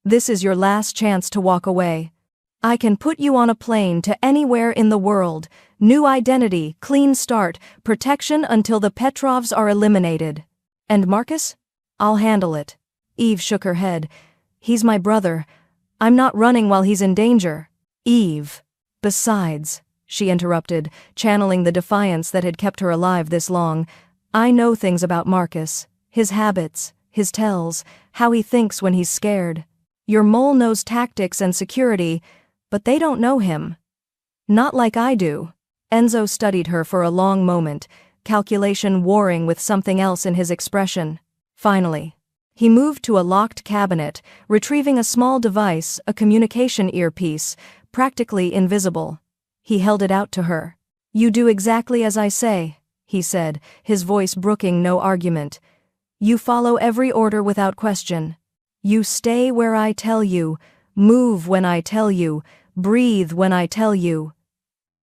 [SPEAKER 1] "This is your last chance to walk away. I can put you on a plane to anywhere in the world. New identity, clean start, protection until the Petrovs are eliminated. And Marcus? I'll handle it." Eve shook her head. "He's my brother. I'm not running while he's in danger." "Eve. Besides," she interrupted, channeling the defiance that had kept her alive this long, "I know things about Marcus. His habits, his tells, how he thinks when he's scared. Your mole knows tactics and security, but they don't know him. Not like I do." Enzo studied her for a long moment, calculation warring with something else in his expression. Finally, he moved to a locked cabinet, retrieving a small device, a communication earpiece, practically invisible. He held it out to her. "You do exactly as I say," he said, his voice brooking no argument. "You follow every order without question. You stay where I tell you, move when I tell you, breathe when I tell you."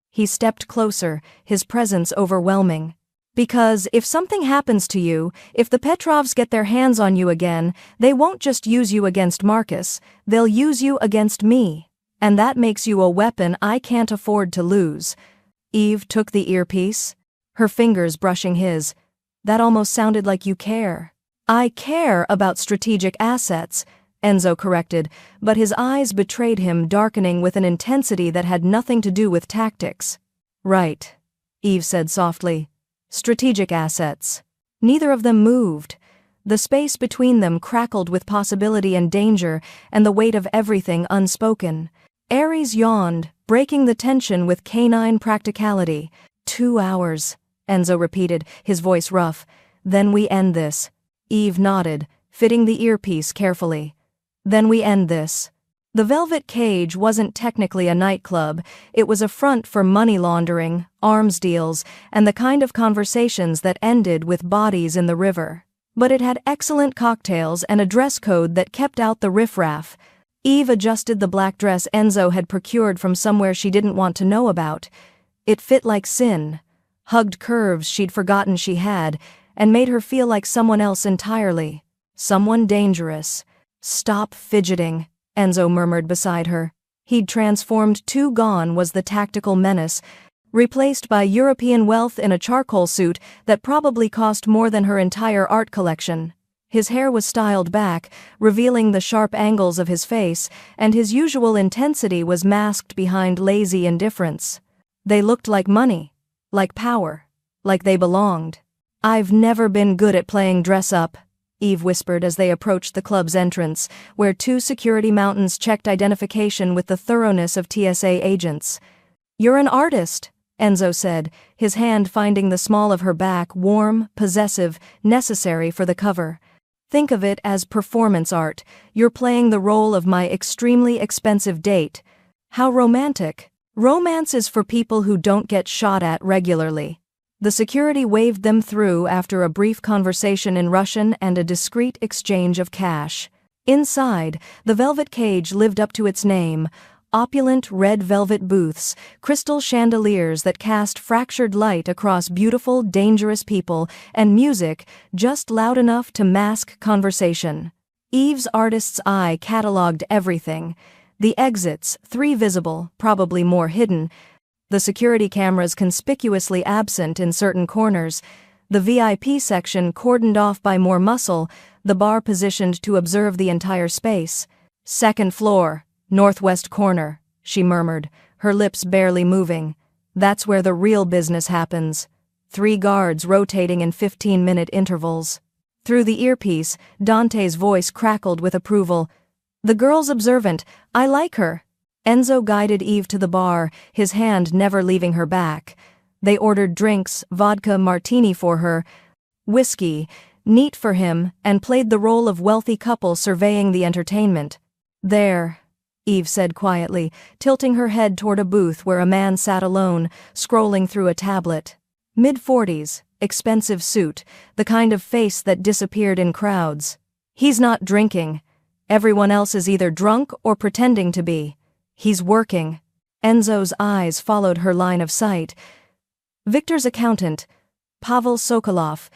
[SPEAKER 1] He stepped closer, his presence overwhelming. "Because if something happens to you, if the Petrovs get their hands on you again, they won't just use you against Marcus, they'll use you against me. And that makes you a weapon I can't afford to lose." Eve took the earpiece, her fingers brushing his. "That almost sounded like you care." "I care about strategic assets," Enzo corrected, but his eyes betrayed him, darkening with an intensity that had nothing to do with tactics. "Right," Eve said softly. "Strategic assets." Neither of them moved. The space between them crackled with possibility and danger and the weight of everything unspoken. Ares yawned, breaking the tension with canine practicality. 2 hours, Enzo repeated, his voice rough. Then we end this. Eve nodded, fitting the earpiece carefully. Then we end this. The Velvet Cage wasn't technically a nightclub, it was a front for money laundering, arms deals, and the kind of conversations that ended with bodies in the river. But it had excellent cocktails and a dress code that kept out the riffraff. Eve adjusted the black dress Enzo had procured from somewhere she didn't want to know about. It fit like sin, hugged curves she'd forgotten she had, and made her feel like someone else entirely. Someone dangerous. Stop fidgeting, Enzo murmured beside her. He'd transformed too. Gone was the tactical menace, replaced by European wealth in a charcoal suit that probably cost more than her entire art collection. His hair was styled back, revealing the sharp angles of his face, and his usual intensity was masked behind lazy indifference. They looked like money, like power, like they belonged. I've never been good at playing dress-up, Eve whispered as they approached the club's entrance, where 2 security mountains checked identification with the thoroughness of TSA agents. You're an artist, Enzo said, his hand finding the small of her back warm, possessive, necessary for the cover. Think of it as performance art. You're playing the role of my extremely expensive date. How romantic. Romance is for people who don't get shot at regularly. The security waved them through after a brief conversation in Russian and a discreet exchange of cash. Inside, the Velvet Cage lived up to its name. Opulent red velvet booths, crystal chandeliers that cast fractured light across beautiful, dangerous people, and music just loud enough to mask conversation. Eve's artist's eye catalogued everything. The exits, 3 visible, probably more hidden. The security cameras conspicuously absent in certain corners. The VIP section cordoned off by more muscle, the bar positioned to observe the entire space. 2nd floor. Northwest corner, she murmured, her lips barely moving. That's where the real business happens. 3 guards rotating in 15-minute intervals. Through the earpiece, Dante's voice crackled with approval. The girl's observant. I like her. Enzo guided Eve to the bar, his hand never leaving her back. They ordered drinks, vodka martini for her, whiskey, neat for him, and played the role of wealthy couple surveying the entertainment. There, Eve said quietly, tilting her head toward a booth where a man sat alone, scrolling through a tablet. Mid-40s, expensive suit, the kind of face that disappeared in crowds. He's not drinking. Everyone else is either drunk or pretending to be. He's working. Enzo's eyes followed her line of sight. Victor's accountant, Pavel Sokolov.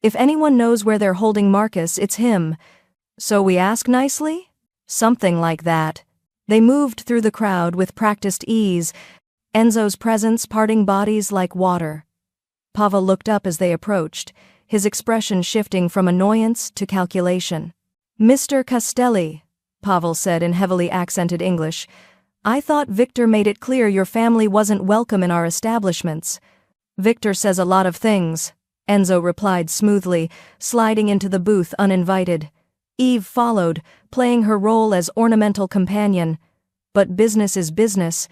[SPEAKER 1] If anyone knows where they're holding Marcus, it's him. So we ask nicely? Something like that. They moved through the crowd with practiced ease, Enzo's presence parting bodies like water. Pavel looked up as they approached, his expression shifting from annoyance to calculation. Mr. Castelli, Pavel said in heavily accented English, I thought Victor made it clear your family wasn't welcome in our establishments. Victor says a lot of things, Enzo replied smoothly, sliding into the booth uninvited. Eve followed, playing her role as ornamental companion. But business is business,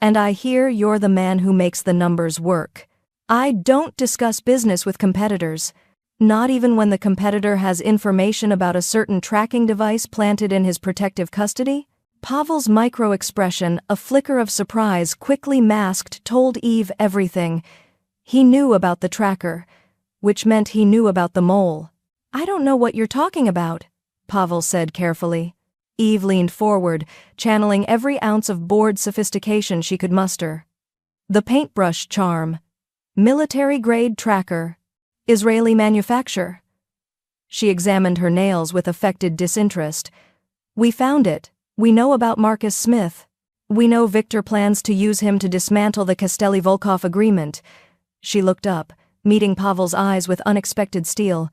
[SPEAKER 1] and I hear you're the man who makes the numbers work. I don't discuss business with competitors, not even when the competitor has information about a certain tracking device planted in his protective custody. Pavel's micro-expression, a flicker of surprise quickly masked, told Eve everything. He knew about the tracker, which meant he knew about the mole. I don't know what you're talking about, Pavel said carefully. Eve leaned forward, channeling every ounce of bored sophistication she could muster. The paintbrush charm. Military-grade tracker. Israeli manufacture. She examined her nails with affected disinterest. We found it. We know about Marcus Smith. We know Victor plans to use him to dismantle the Castelli-Volkov agreement. She looked up, meeting Pavel's eyes with unexpected steel.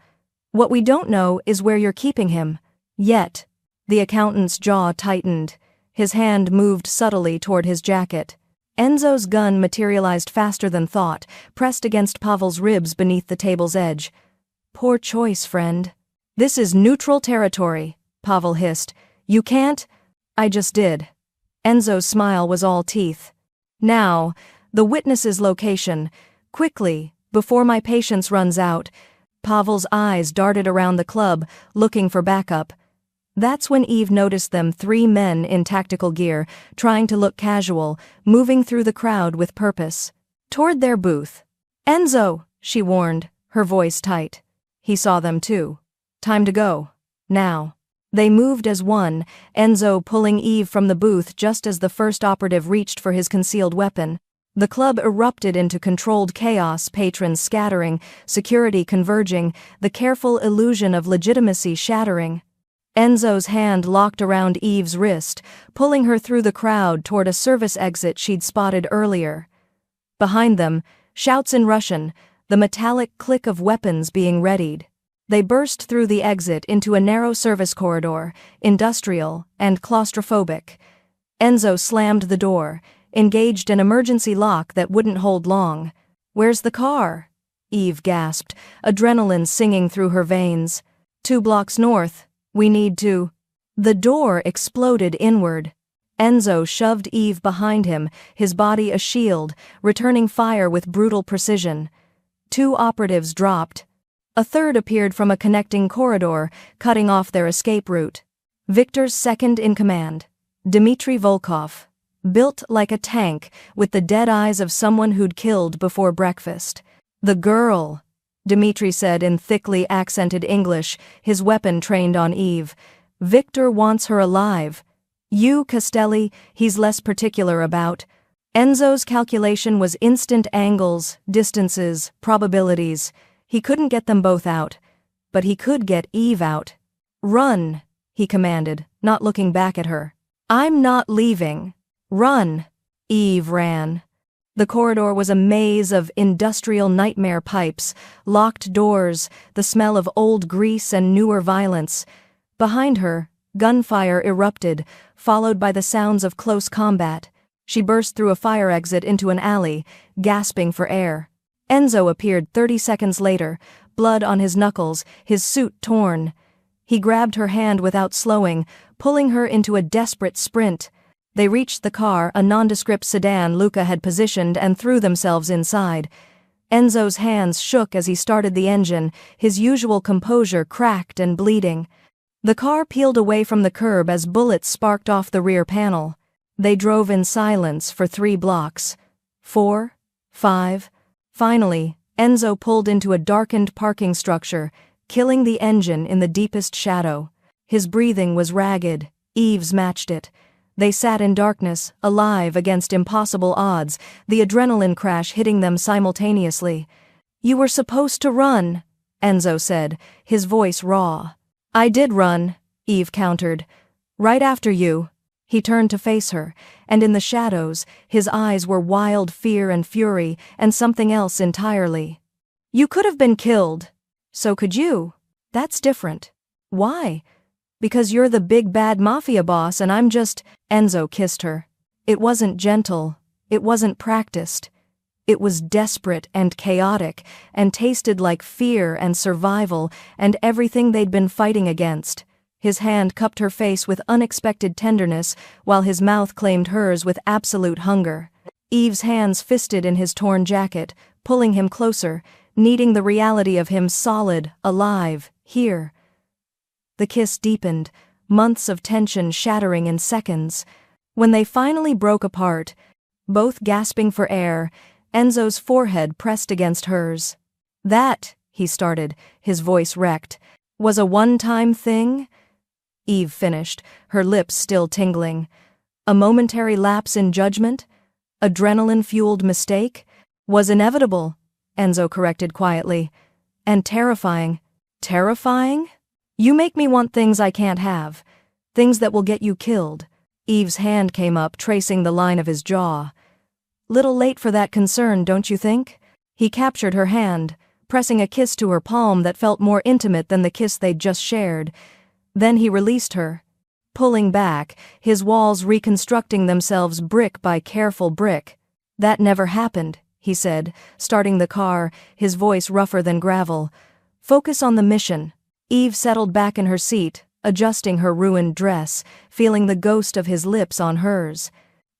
[SPEAKER 1] What we don't know is where you're keeping him. Yet. The accountant's jaw tightened. His hand moved subtly toward his jacket. Enzo's gun materialized faster than thought, pressed against Pavel's ribs beneath the table's edge. Poor choice, friend. "This is neutral territory," Pavel hissed. "You can't—" "I just did." Enzo's smile was all teeth. "Now, the witness's location. Quickly, before my patience runs out." Pavel's eyes darted around the club, looking for backup. That's when Eve noticed them, 3 men in tactical gear, trying to look casual, moving through the crowd with purpose. Toward their booth. "Enzo," she warned, her voice tight. He saw them too. "Time to go. Now." They moved as one, Enzo pulling Eve from the booth just as the first operative reached for his concealed weapon. The club erupted into controlled chaos, patrons scattering, security converging, the careful illusion of legitimacy shattering. Enzo's hand locked around Eve's wrist, pulling her through the crowd toward a service exit she'd spotted earlier. Behind them, shouts in Russian, the metallic click of weapons being readied. They burst through the exit into a narrow service corridor, industrial and claustrophobic. Enzo slammed the door, engaged an emergency lock that wouldn't hold long. "Where's the car?" Eve gasped, adrenaline singing through her veins. 2 blocks north. We need to—" The door exploded inward. Enzo shoved Eve behind him, his body a shield, returning fire with brutal precision. 2 operatives dropped. A third appeared from a connecting corridor, cutting off their escape route. Victor's second in command, Dmitry Volkov. Built like a tank, with the dead eyes of someone who'd killed before breakfast. "The girl," Dmitry said in thickly accented English, his weapon trained on Eve. "Victor wants her alive. You, Castelli, he's less particular about." Enzo's calculation was instant angles, distances, probabilities. He couldn't get them both out, but he could get Eve out. "Run," he commanded, not looking back at her. "I'm not leaving. Run." Eve ran. The corridor was a maze of industrial nightmare pipes, locked doors, the smell of old grease and newer violence. Behind her, gunfire erupted, followed by the sounds of close combat. She burst through a fire exit into an alley, gasping for air. Enzo appeared 30 seconds later, blood on his knuckles, his suit torn. He grabbed her hand without slowing, pulling her into a desperate sprint. They reached the car, a nondescript sedan Luca had positioned, and threw themselves inside. Enzo's hands shook as he started the engine, his usual composure cracked and bleeding. The car peeled away from the curb as bullets sparked off the rear panel. They drove in silence for 3 blocks. 4, 5. Finally, Enzo pulled into a darkened parking structure, killing the engine in the deepest shadow. His breathing was ragged. Eve's matched it. They sat in darkness, alive against impossible odds, the adrenaline crash hitting them simultaneously. "You were supposed to run," Enzo said, his voice raw. "I did run," Eve countered. "Right after you." He turned to face her, and in the shadows, his eyes were wild fear and fury, and something else entirely. "You could have been killed. So could you. That's different." "Why?" "Because you're the big bad Mafia boss and I'm just—" Enzo kissed her. It wasn't gentle. It wasn't practiced. It was desperate and chaotic, and tasted like fear and survival and everything they'd been fighting against. His hand cupped her face with unexpected tenderness, while his mouth claimed hers with absolute hunger. Eve's hands fisted in his torn jacket, pulling him closer, kneading the reality of him solid, alive, here. The kiss deepened, months of tension shattering in seconds. When they finally broke apart, both gasping for air, Enzo's forehead pressed against hers. "That," he started, his voice wrecked, "was a one-time thing?" Eve finished, her lips still tingling. "A momentary lapse in judgment? Adrenaline-fueled mistake? Was inevitable," Enzo corrected quietly. "And terrifying." "Terrifying? You make me want things I can't have. Things that will get you killed." Eve's hand came up, tracing the line of his jaw. "Little late for that concern, don't you think?" He captured her hand, pressing a kiss to her palm that felt more intimate than the kiss they'd just shared. Then he released her. Pulling back, his walls reconstructing themselves brick by careful brick. "That never happened," he said, starting the car, his voice rougher than gravel. "Focus on the mission. Eve settled back in her seat, adjusting her ruined dress, feeling the ghost of his lips on hers.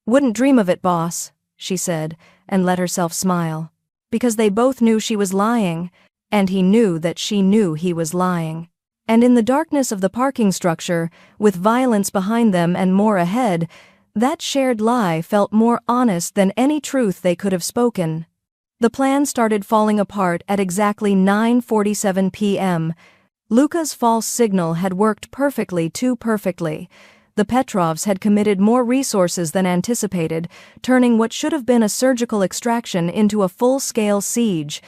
[SPEAKER 1] "Wouldn't dream of it, boss," she said, and let herself smile. Because they both knew she was lying, and he knew that she knew he was lying. And in the darkness of the parking structure, with violence behind them and more ahead, that shared lie felt more honest than any truth they could have spoken. The plan started falling apart at exactly 9:47 p.m. Luca's false signal had worked perfectly, too perfectly. The Petrovs had committed more resources than anticipated, turning what should have been a surgical extraction into a full-scale siege.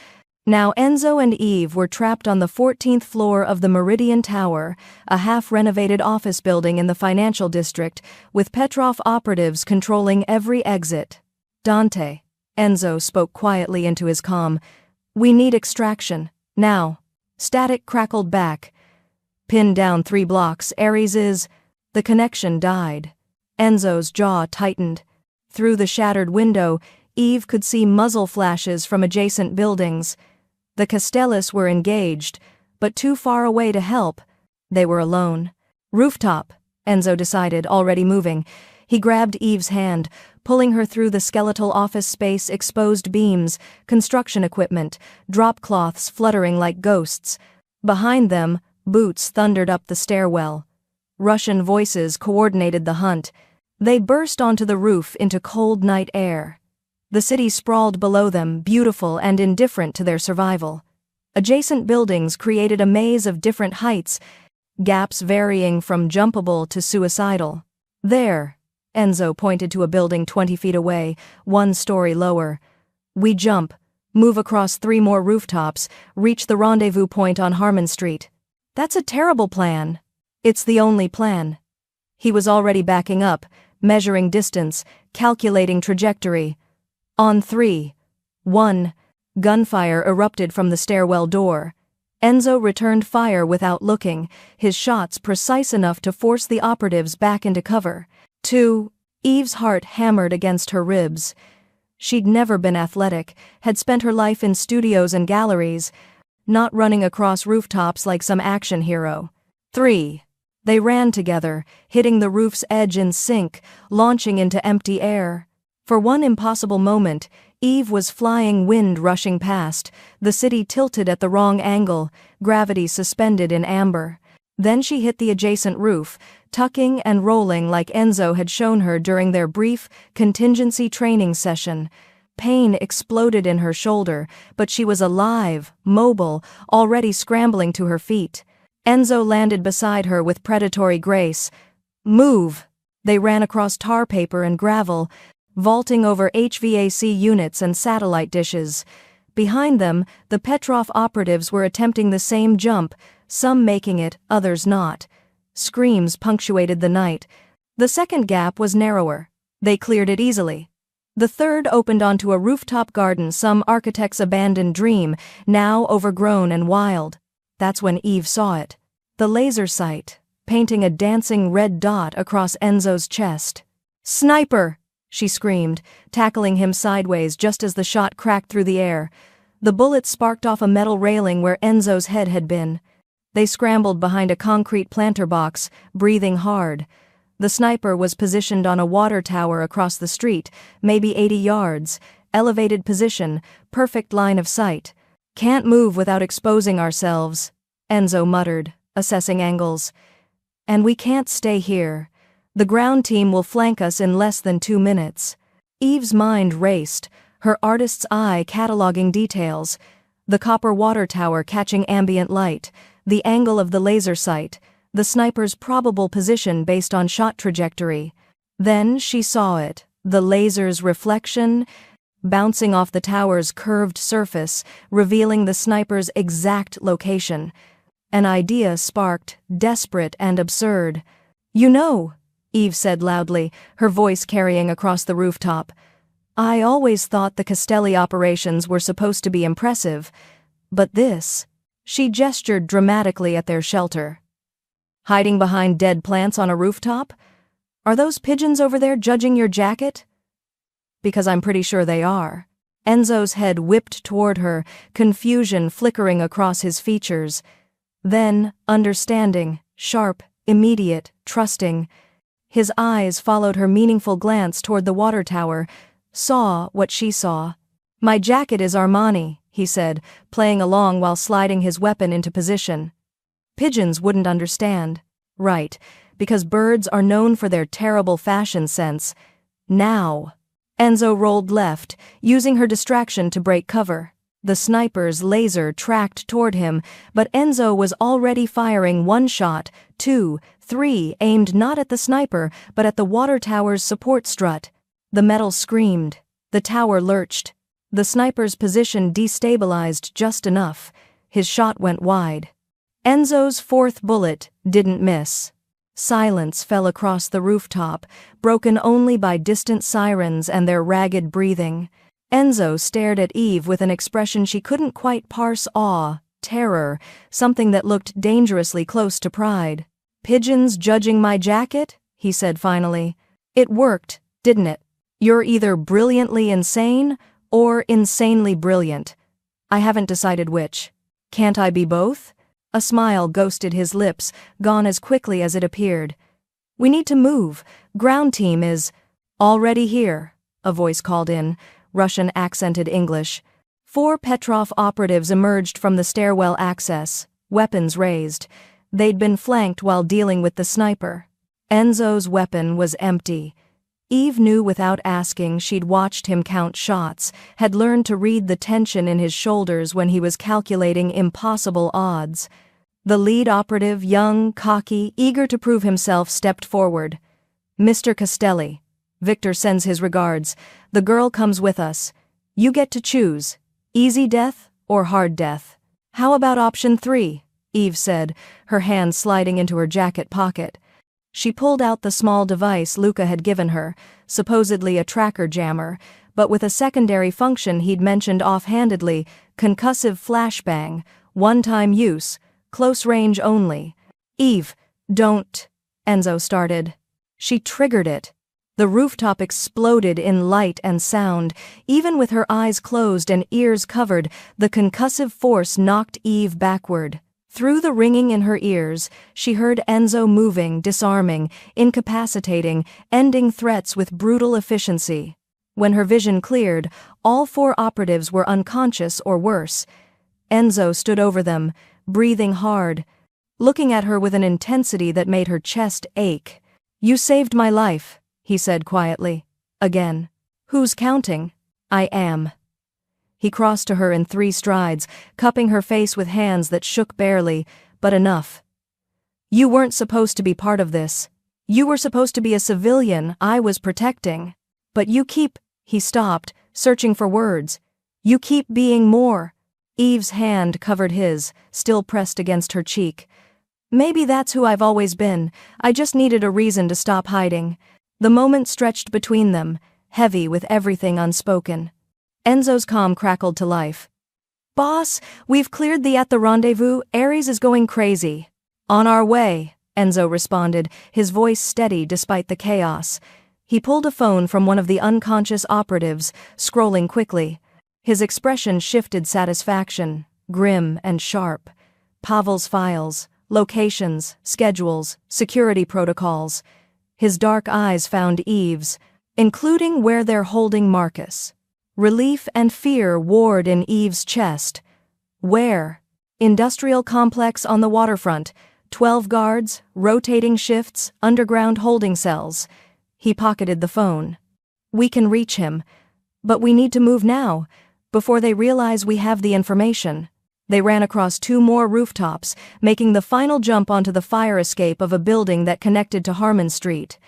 [SPEAKER 1] Now Enzo and Eve were trapped on the 14th floor of the Meridian Tower, a half-renovated office building in the financial district, with Petrov operatives controlling every exit. "Dante," Enzo spoke quietly into his comm, "we need extraction, now." Static crackled back. "Pinned down 3 blocks, Ares is—" The connection died. Enzo's jaw tightened. Through the shattered window, Eve could see muzzle flashes from adjacent buildings. The Castells were engaged, but too far away to help. They were alone. "Rooftop," Enzo decided, already moving. He grabbed Eve's hand, pulling her through the skeletal office space, exposed beams, construction equipment, drop cloths fluttering like ghosts. Behind them, boots thundered up the stairwell. Russian voices coordinated the hunt. They burst onto the roof into cold night air. The city sprawled below them, beautiful and indifferent to their survival. Adjacent buildings created a maze of different heights, gaps varying from jumpable to suicidal. "There," Enzo pointed to a building 20 feet away, 1 story lower. "We jump, move across 3 more rooftops, reach the rendezvous point on Harmon Street." "That's a terrible plan." "It's the only plan." He was already backing up, measuring distance, calculating trajectory. On 3, 1, gunfire erupted from the stairwell door. Enzo returned fire without looking, his shots precise enough to force the operatives back into cover. 2, Eve's heart hammered against her ribs. She'd never been athletic, had spent her life in studios and galleries, not running across rooftops like some action hero. 3. They ran together, hitting the roof's edge in sync, launching into empty air. For one impossible moment, Eve was flying, wind rushing past, the city tilted at the wrong angle, gravity suspended in amber. Then she hit the adjacent roof, tucking and rolling like Enzo had shown her during their brief, contingency training session. Pain exploded in her shoulder, but she was alive, mobile, already scrambling to her feet. Enzo landed beside her with predatory grace. "Move!" They ran across tar paper and gravel, vaulting over HVAC units and satellite dishes. Behind them, the Petrov operatives were attempting the same jump, some making it, others not. Screams punctuated the night. The second gap was narrower. They cleared it easily. The third opened onto a rooftop garden, some architect's abandoned dream, now overgrown and wild. That's when Eve saw it. The laser sight, painting a dancing red dot across Enzo's chest. "Sniper!" she screamed, tackling him sideways just as the shot cracked through the air. The bullet sparked off a metal railing where Enzo's head had been. They scrambled behind a concrete planter box, breathing hard. The sniper was positioned on a water tower across the street, maybe 80 yards, elevated position, perfect line of sight. "Can't move without exposing ourselves," Enzo muttered, assessing angles. "And we can't stay here. The ground team will flank us in less than 2 minutes." Eve's mind raced, her artist's eye cataloging details. The copper water tower catching ambient light, the angle of the laser sight, the sniper's probable position based on shot trajectory. Then she saw it, the laser's reflection, bouncing off the tower's curved surface, revealing the sniper's exact location. An idea sparked, desperate and absurd. "You know," Eve said loudly, her voice carrying across the rooftop, "I always thought the Castelli operations were supposed to be impressive. But this—" She gestured dramatically at their shelter. "Hiding behind dead plants on a rooftop? Are those pigeons over there judging your jacket?" "Because I'm pretty sure they are." Enzo's head whipped toward her, confusion flickering across his features. Then, understanding, sharp, immediate, trusting. His eyes followed her meaningful glance toward the water tower, saw what she saw. "My jacket is Armani," he said, playing along while sliding his weapon into position. Pigeons wouldn't understand. Right, because birds are known for their terrible fashion sense. Now. Enzo rolled left, using her distraction to break cover. The sniper's laser tracked toward him, but Enzo was already firing 1 shot, 2, 3, aimed not at the sniper, but at the water tower's support strut. The metal screamed. The tower lurched. The sniper's position destabilized just enough. His shot went wide. Enzo's 4th bullet didn't miss. Silence fell across the rooftop, broken only by distant sirens and their ragged breathing. Enzo stared at Eve with an expression she couldn't quite parse: awe, terror, something that looked dangerously close to pride. "Pigeons judging my jacket?" he said finally. "It worked, didn't it? You're either brilliantly insane or insanely brilliant. I haven't decided which. Can't I be both?" A smile ghosted his lips, gone as quickly as it appeared. "We need to move. Ground team is already here," a voice called in, Russian-accented English. 4 Petrov operatives emerged from the stairwell access, weapons raised. They'd been flanked while dealing with the sniper. Enzo's weapon was empty. Eve knew without asking she'd watched him count shots, had learned to read the tension in his shoulders when he was calculating impossible odds. The lead operative, young, cocky, eager to prove himself, stepped forward. "Mr. Castelli. Victor sends his regards. The girl comes with us. You get to choose. Easy death or hard death." "How about option 3? Eve said, her hand sliding into her jacket pocket. She pulled out the small device Luca had given her, supposedly a tracker jammer, but with a secondary function he'd mentioned offhandedly: concussive flashbang, one-time use, close range only. "Eve, don't," Enzo started. She triggered it. The rooftop exploded in light and sound. Even with her eyes closed and ears covered, the concussive force knocked Eve backward. Through the ringing in her ears, she heard Enzo moving, disarming, incapacitating, ending threats with brutal efficiency. When her vision cleared, all 4 operatives were unconscious or worse. Enzo stood over them, breathing hard, looking at her with an intensity that made her chest ache. "You saved my life," he said quietly. "Again. Who's counting?" "I am." He crossed to her in 3 strides, cupping her face with hands that shook barely, but enough. "You weren't supposed to be part of this. You were supposed to be a civilian I was protecting. But you keep—" He stopped, searching for words. "You keep being more." Eve's hand covered his, still pressed against her cheek. "Maybe that's who I've always been. I just needed a reason to stop hiding." The moment stretched between them, heavy with everything unspoken. Enzo's comm crackled to life. "Boss, we've cleared at the rendezvous. Ares is going crazy." "On our way," Enzo responded, his voice steady despite the chaos. He pulled a phone from one of the unconscious operatives, scrolling quickly. His expression shifted satisfaction, grim and sharp. Pavel's files, locations, schedules, security protocols. His dark eyes found Eve's, including where they're holding Marcus. Relief and fear warred in Eve's chest. "Where?" "Industrial complex on the waterfront. 12 guards, rotating shifts, underground holding cells." He pocketed the phone. "We can reach him. But we need to move now, before they realize we have the information." They ran across 2 more rooftops, making the final jump onto the fire escape of a building that connected to Harmon Street.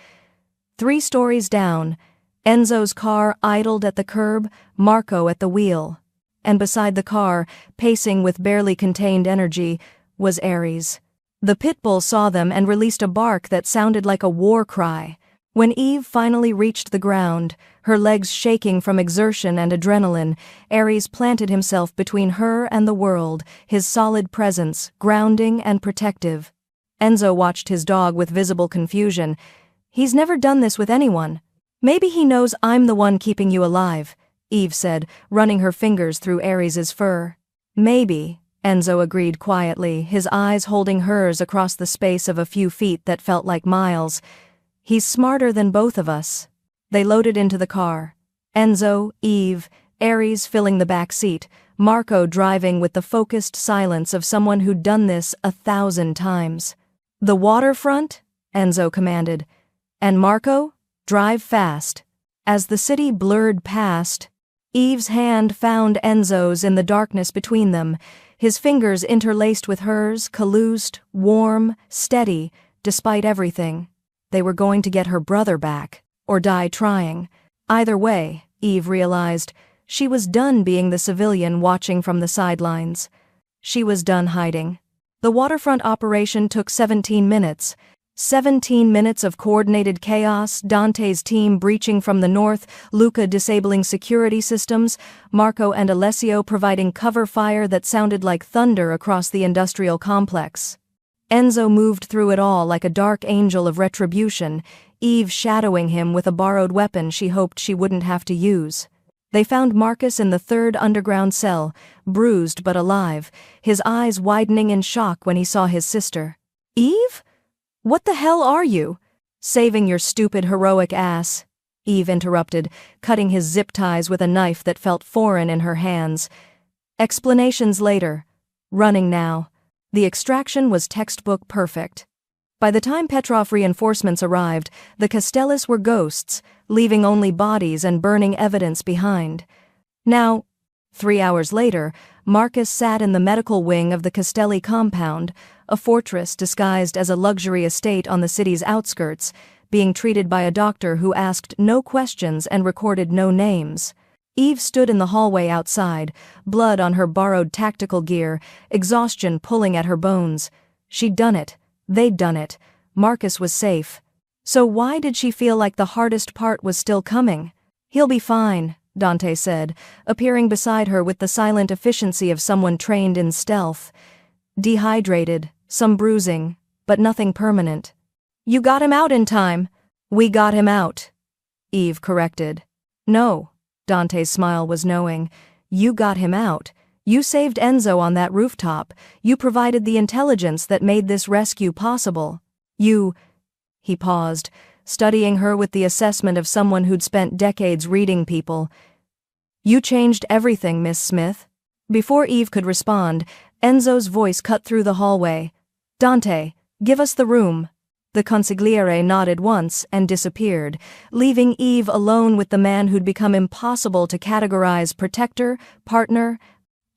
[SPEAKER 1] 3 stories down, Enzo's car idled at the curb, Marco at the wheel. And beside the car, pacing with barely contained energy, was Ares. The pit bull saw them and released a bark that sounded like a war cry. When Eve finally reached the ground, her legs shaking from exertion and adrenaline, Ares planted himself between her and the world, his solid presence, grounding and protective. Enzo watched his dog with visible confusion. "He's never done this with anyone." "Maybe he knows I'm the one keeping you alive," Eve said, running her fingers through Ares's fur. "Maybe," Enzo agreed quietly, his eyes holding hers across the space of a few feet that felt like miles. He's smarter than both of us. They loaded into the car. Enzo, Eve, Aries filling the back seat, Marco driving with the focused silence of someone who'd done this 1,000 times. "The waterfront?" Enzo commanded. "And Marco, drive fast." As the city blurred past, Eve's hand found Enzo's in the darkness between them, his fingers interlaced with hers, collused, warm, steady, despite everything. They were going to get her brother back, or die trying. Either way, Eve realized, she was done being the civilian watching from the sidelines. She was done hiding. The waterfront operation took 17 minutes. 17 minutes of coordinated chaos, Dante's team breaching from the north, Luca disabling security systems, Marco and Alessio providing cover fire that sounded like thunder across the industrial complex. Enzo moved through it all like a dark angel of retribution, Eve shadowing him with a borrowed weapon she hoped she wouldn't have to use. They found Marcus in the third underground cell, bruised but alive, his eyes widening in shock when he saw his sister. "Eve? What the hell are you?" "Saving your stupid heroic ass," Eve interrupted, cutting his zip ties with a knife that felt foreign in her hands. Explanations later. Running now. The extraction was textbook perfect. By the time Petrov reinforcements arrived, the Castellis were ghosts, leaving only bodies and burning evidence behind. Now, 3 hours later, Marcus sat in the medical wing of the Castelli compound, a fortress disguised as a luxury estate on the city's outskirts, being treated by a doctor who asked no questions and recorded no names. Eve stood in the hallway outside, blood on her borrowed tactical gear, exhaustion pulling at her bones. She'd done it. They'd done it. Marcus was safe. So why did she feel like the hardest part was still coming? "He'll be fine," Dante said, appearing beside her with the silent efficiency of someone trained in stealth. "Dehydrated, some bruising, but nothing permanent." "You got him out in time." "We got him out," Eve corrected. "No," Dante's smile was knowing. "You got him out. You saved Enzo on that rooftop. You provided the intelligence that made this rescue possible. He paused, studying her with the assessment of someone who'd spent decades reading people. "You changed everything, Miss Smith." Before Eve could respond, Enzo's voice cut through the hallway. "Dante, give us the room." The consigliere nodded once and disappeared, leaving Eve alone with the man who'd become impossible to categorize: protector, partner,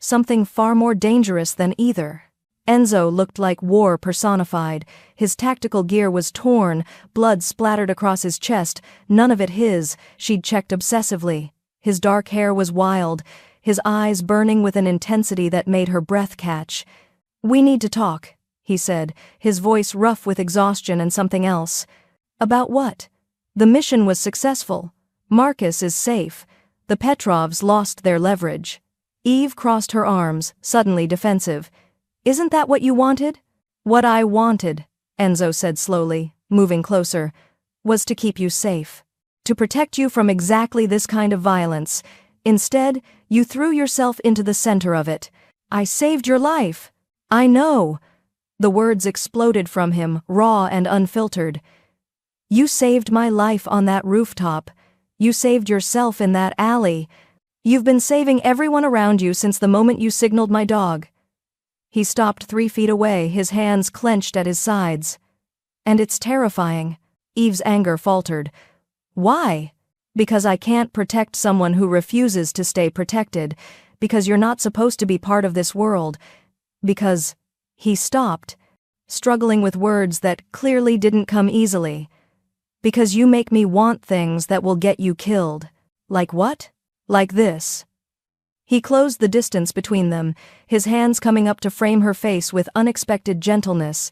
[SPEAKER 1] something far more dangerous than either. Enzo looked like war personified. His tactical gear was torn, blood splattered across his chest, none of it his, she'd checked obsessively. His dark hair was wild, his eyes burning with an intensity that made her breath catch. "We need to talk," he said, his voice rough with exhaustion and something else. "About what?" "The mission was successful. Marcus is safe. The Petrovs lost their leverage." Eve crossed her arms, suddenly defensive. "Isn't that what you wanted?" "What I wanted," Enzo said slowly, moving closer, "was to keep you safe. To protect you from exactly this kind of violence. Instead, you threw yourself into the center of it. I saved your life." "I know." The words exploded from him, raw and unfiltered. "You saved my life on that rooftop. You saved yourself in that alley. You've been saving everyone around you since the moment you signaled my dog." He stopped 3 feet away, his hands clenched at his sides. "And it's terrifying." Eve's anger faltered. "Why?" "Because I can't protect someone who refuses to stay protected. Because you're not supposed to be part of this world. Because..." He stopped, struggling with words that clearly didn't come easily. "Because you make me want things that will get you killed." "Like what?" "Like this." He closed the distance between them, his hands coming up to frame her face with unexpected gentleness.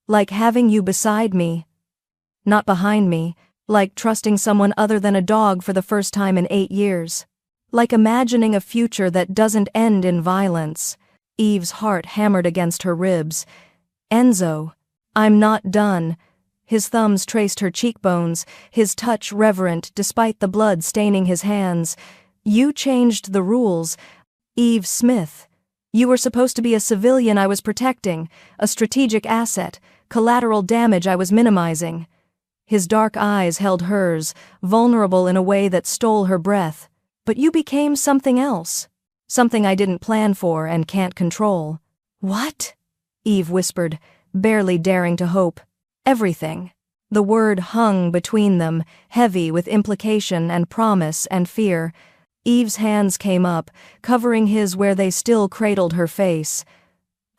[SPEAKER 1] "Like having you beside me. Not behind me. Like trusting someone other than a dog for the first time in 8 years. Like imagining a future that doesn't end in violence." Eve's heart hammered against her ribs. "Enzo, I'm not done." His thumbs traced her cheekbones, his touch reverent despite the blood staining his hands. "You changed the rules." "Eve Smith." You were supposed to be a civilian I was protecting, a strategic asset, collateral damage I was minimizing. His dark eyes held hers, vulnerable in a way that stole her breath. But you became something else. Something I didn't plan for and can't control. What? Eve whispered, barely daring to hope. Everything. The word hung between them, heavy with implication and promise and fear. Eve's hands came up, covering his where they still cradled her face.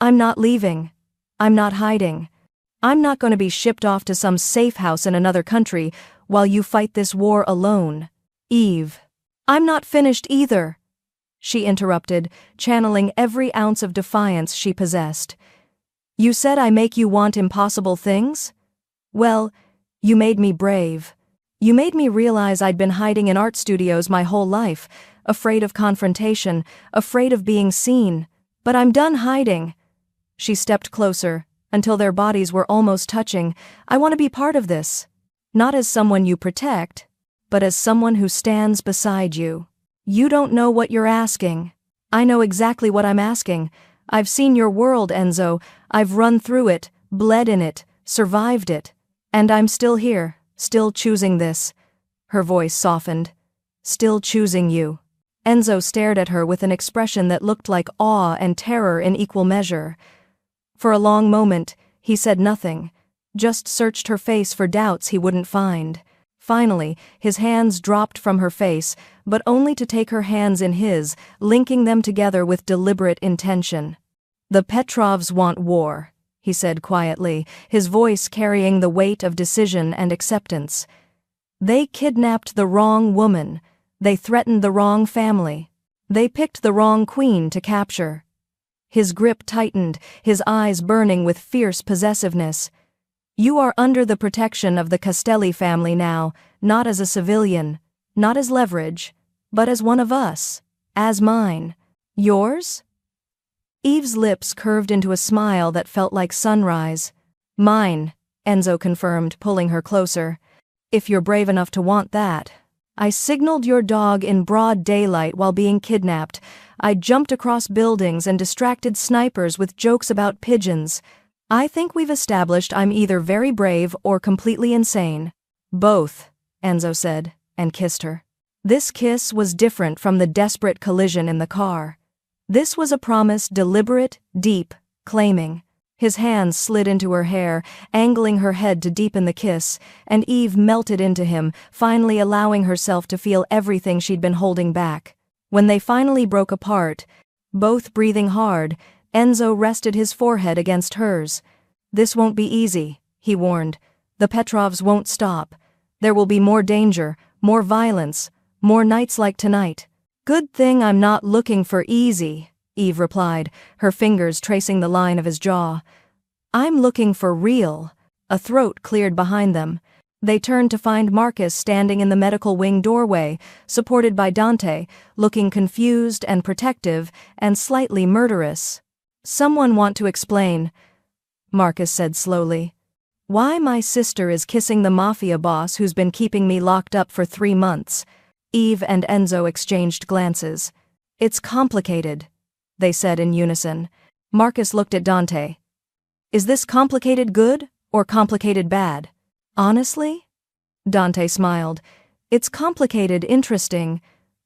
[SPEAKER 1] I'm not leaving. I'm not hiding. I'm not going to be shipped off to some safe house in another country while you fight this war alone. Eve. I'm not finished either, she interrupted, channeling every ounce of defiance she possessed. You said I make you want impossible things? Well, you made me brave. You made me realize I'd been hiding in art studios my whole life, afraid of confrontation, afraid of being seen. But I'm done hiding. She stepped closer, until their bodies were almost touching. I want to be part of this. Not as someone you protect, but as someone who stands beside you. You don't know what you're asking. I know exactly what I'm asking. I've seen your world, Enzo. I've run through it, bled in it, survived it. And I'm still here, still choosing this. Her voice softened. Still choosing you. Enzo stared at her with an expression that looked like awe and terror in equal measure. For a long moment, he said nothing, just searched her face for doubts he wouldn't find. Finally, his hands dropped from her face, but only to take her hands in his, linking them together with deliberate intention. The Petrovs want war, he said quietly, his voice carrying the weight of decision and acceptance. They kidnapped the wrong woman. They threatened the wrong family. They picked the wrong queen to capture. His grip tightened, his eyes burning with fierce possessiveness. You are under the protection of the Castelli family now, not as a civilian, not as leverage, but as one of us, as mine. Yours? Eve's lips curved into a smile that felt like sunrise. Mine, Enzo confirmed, pulling her closer. If you're brave enough to want that. I signaled your dog in broad daylight while being kidnapped. I jumped across buildings and distracted snipers with jokes about pigeons. I think we've established I'm either very brave or completely insane. Both, Enzo said, and kissed her. This kiss was different from the desperate collision in the car. This was a promise deliberate, deep, claiming. His hands slid into her hair, angling her head to deepen the kiss, and Eve melted into him, finally allowing herself to feel everything she'd been holding back. When they finally broke apart, both breathing hard, Enzo rested his forehead against hers. This won't be easy, he warned. The Petrovs won't stop. There will be more danger, more violence, more nights like tonight. Good thing I'm not looking for easy, Eve replied, her fingers tracing the line of his jaw. I'm looking for real. A throat cleared behind them. They turned to find Marcus standing in the medical wing doorway, supported by Dante, looking confused and protective and slightly murderous. Someone want to explain, Marcus said slowly. Why my sister is kissing the Mafia boss who's been keeping me locked up for 3 months. Eve and Enzo exchanged glances. It's complicated, they said in unison. Marcus looked at Dante. Is this complicated good or complicated bad? Honestly? Dante smiled. It's complicated interesting,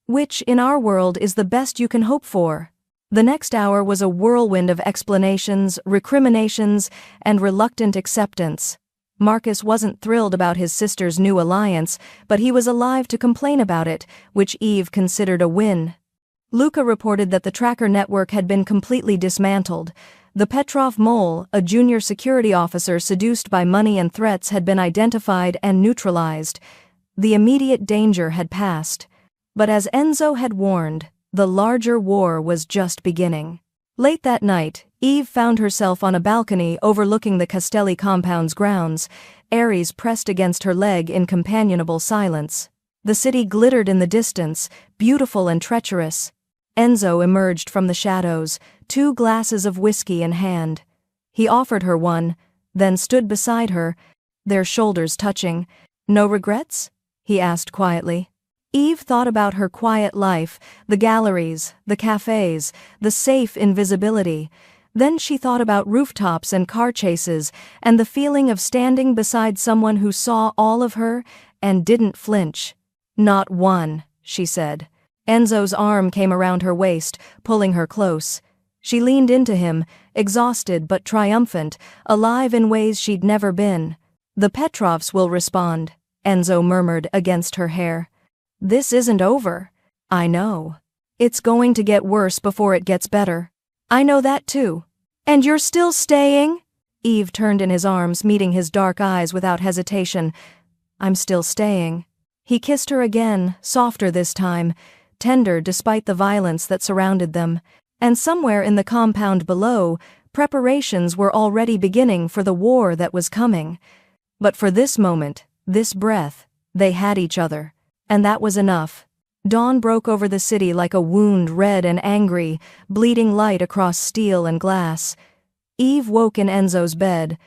[SPEAKER 1] which in our world is the best you can hope for. The next hour was a whirlwind of explanations, recriminations, and reluctant acceptance. Marcus wasn't thrilled about his sister's new alliance, but he was alive to complain about it, which Eve considered a win. Luca reported that the tracker network had been completely dismantled. The Petrov mole, a junior security officer seduced by money and threats, had been identified and neutralized. The immediate danger had passed. But as Enzo had warned, the larger war was just beginning. Late that night, Eve found herself on a balcony overlooking the Castelli compound's grounds, Ares pressed against her leg in companionable silence. The city glittered in the distance, beautiful and treacherous. Enzo emerged from the shadows, 2 glasses of whiskey in hand. He offered her one, then stood beside her, their shoulders touching. No regrets? He asked quietly. Eve thought about her quiet life, the galleries, the cafes, the safe invisibility. Then she thought about rooftops and car chases, and the feeling of standing beside someone who saw all of her and didn't flinch. "Not one," she said. Enzo's arm came around her waist, pulling her close. She leaned into him, exhausted but triumphant, alive in ways she'd never been. "The Petrovs will respond," Enzo murmured against her hair. "This isn't over." "I know. It's going to get worse before it gets better." "I know that too." "And you're still staying?" Eve turned in his arms, meeting his dark eyes without hesitation. "I'm still staying." He kissed her again, softer this time, tender despite the violence that surrounded them. And somewhere in the compound below, preparations were already beginning for the war that was coming. But for this moment, this breath, they had each other. And that was enough. Dawn broke over the city like a wound, red and angry, bleeding light across steel and glass. Eve woke in Enzo's bed,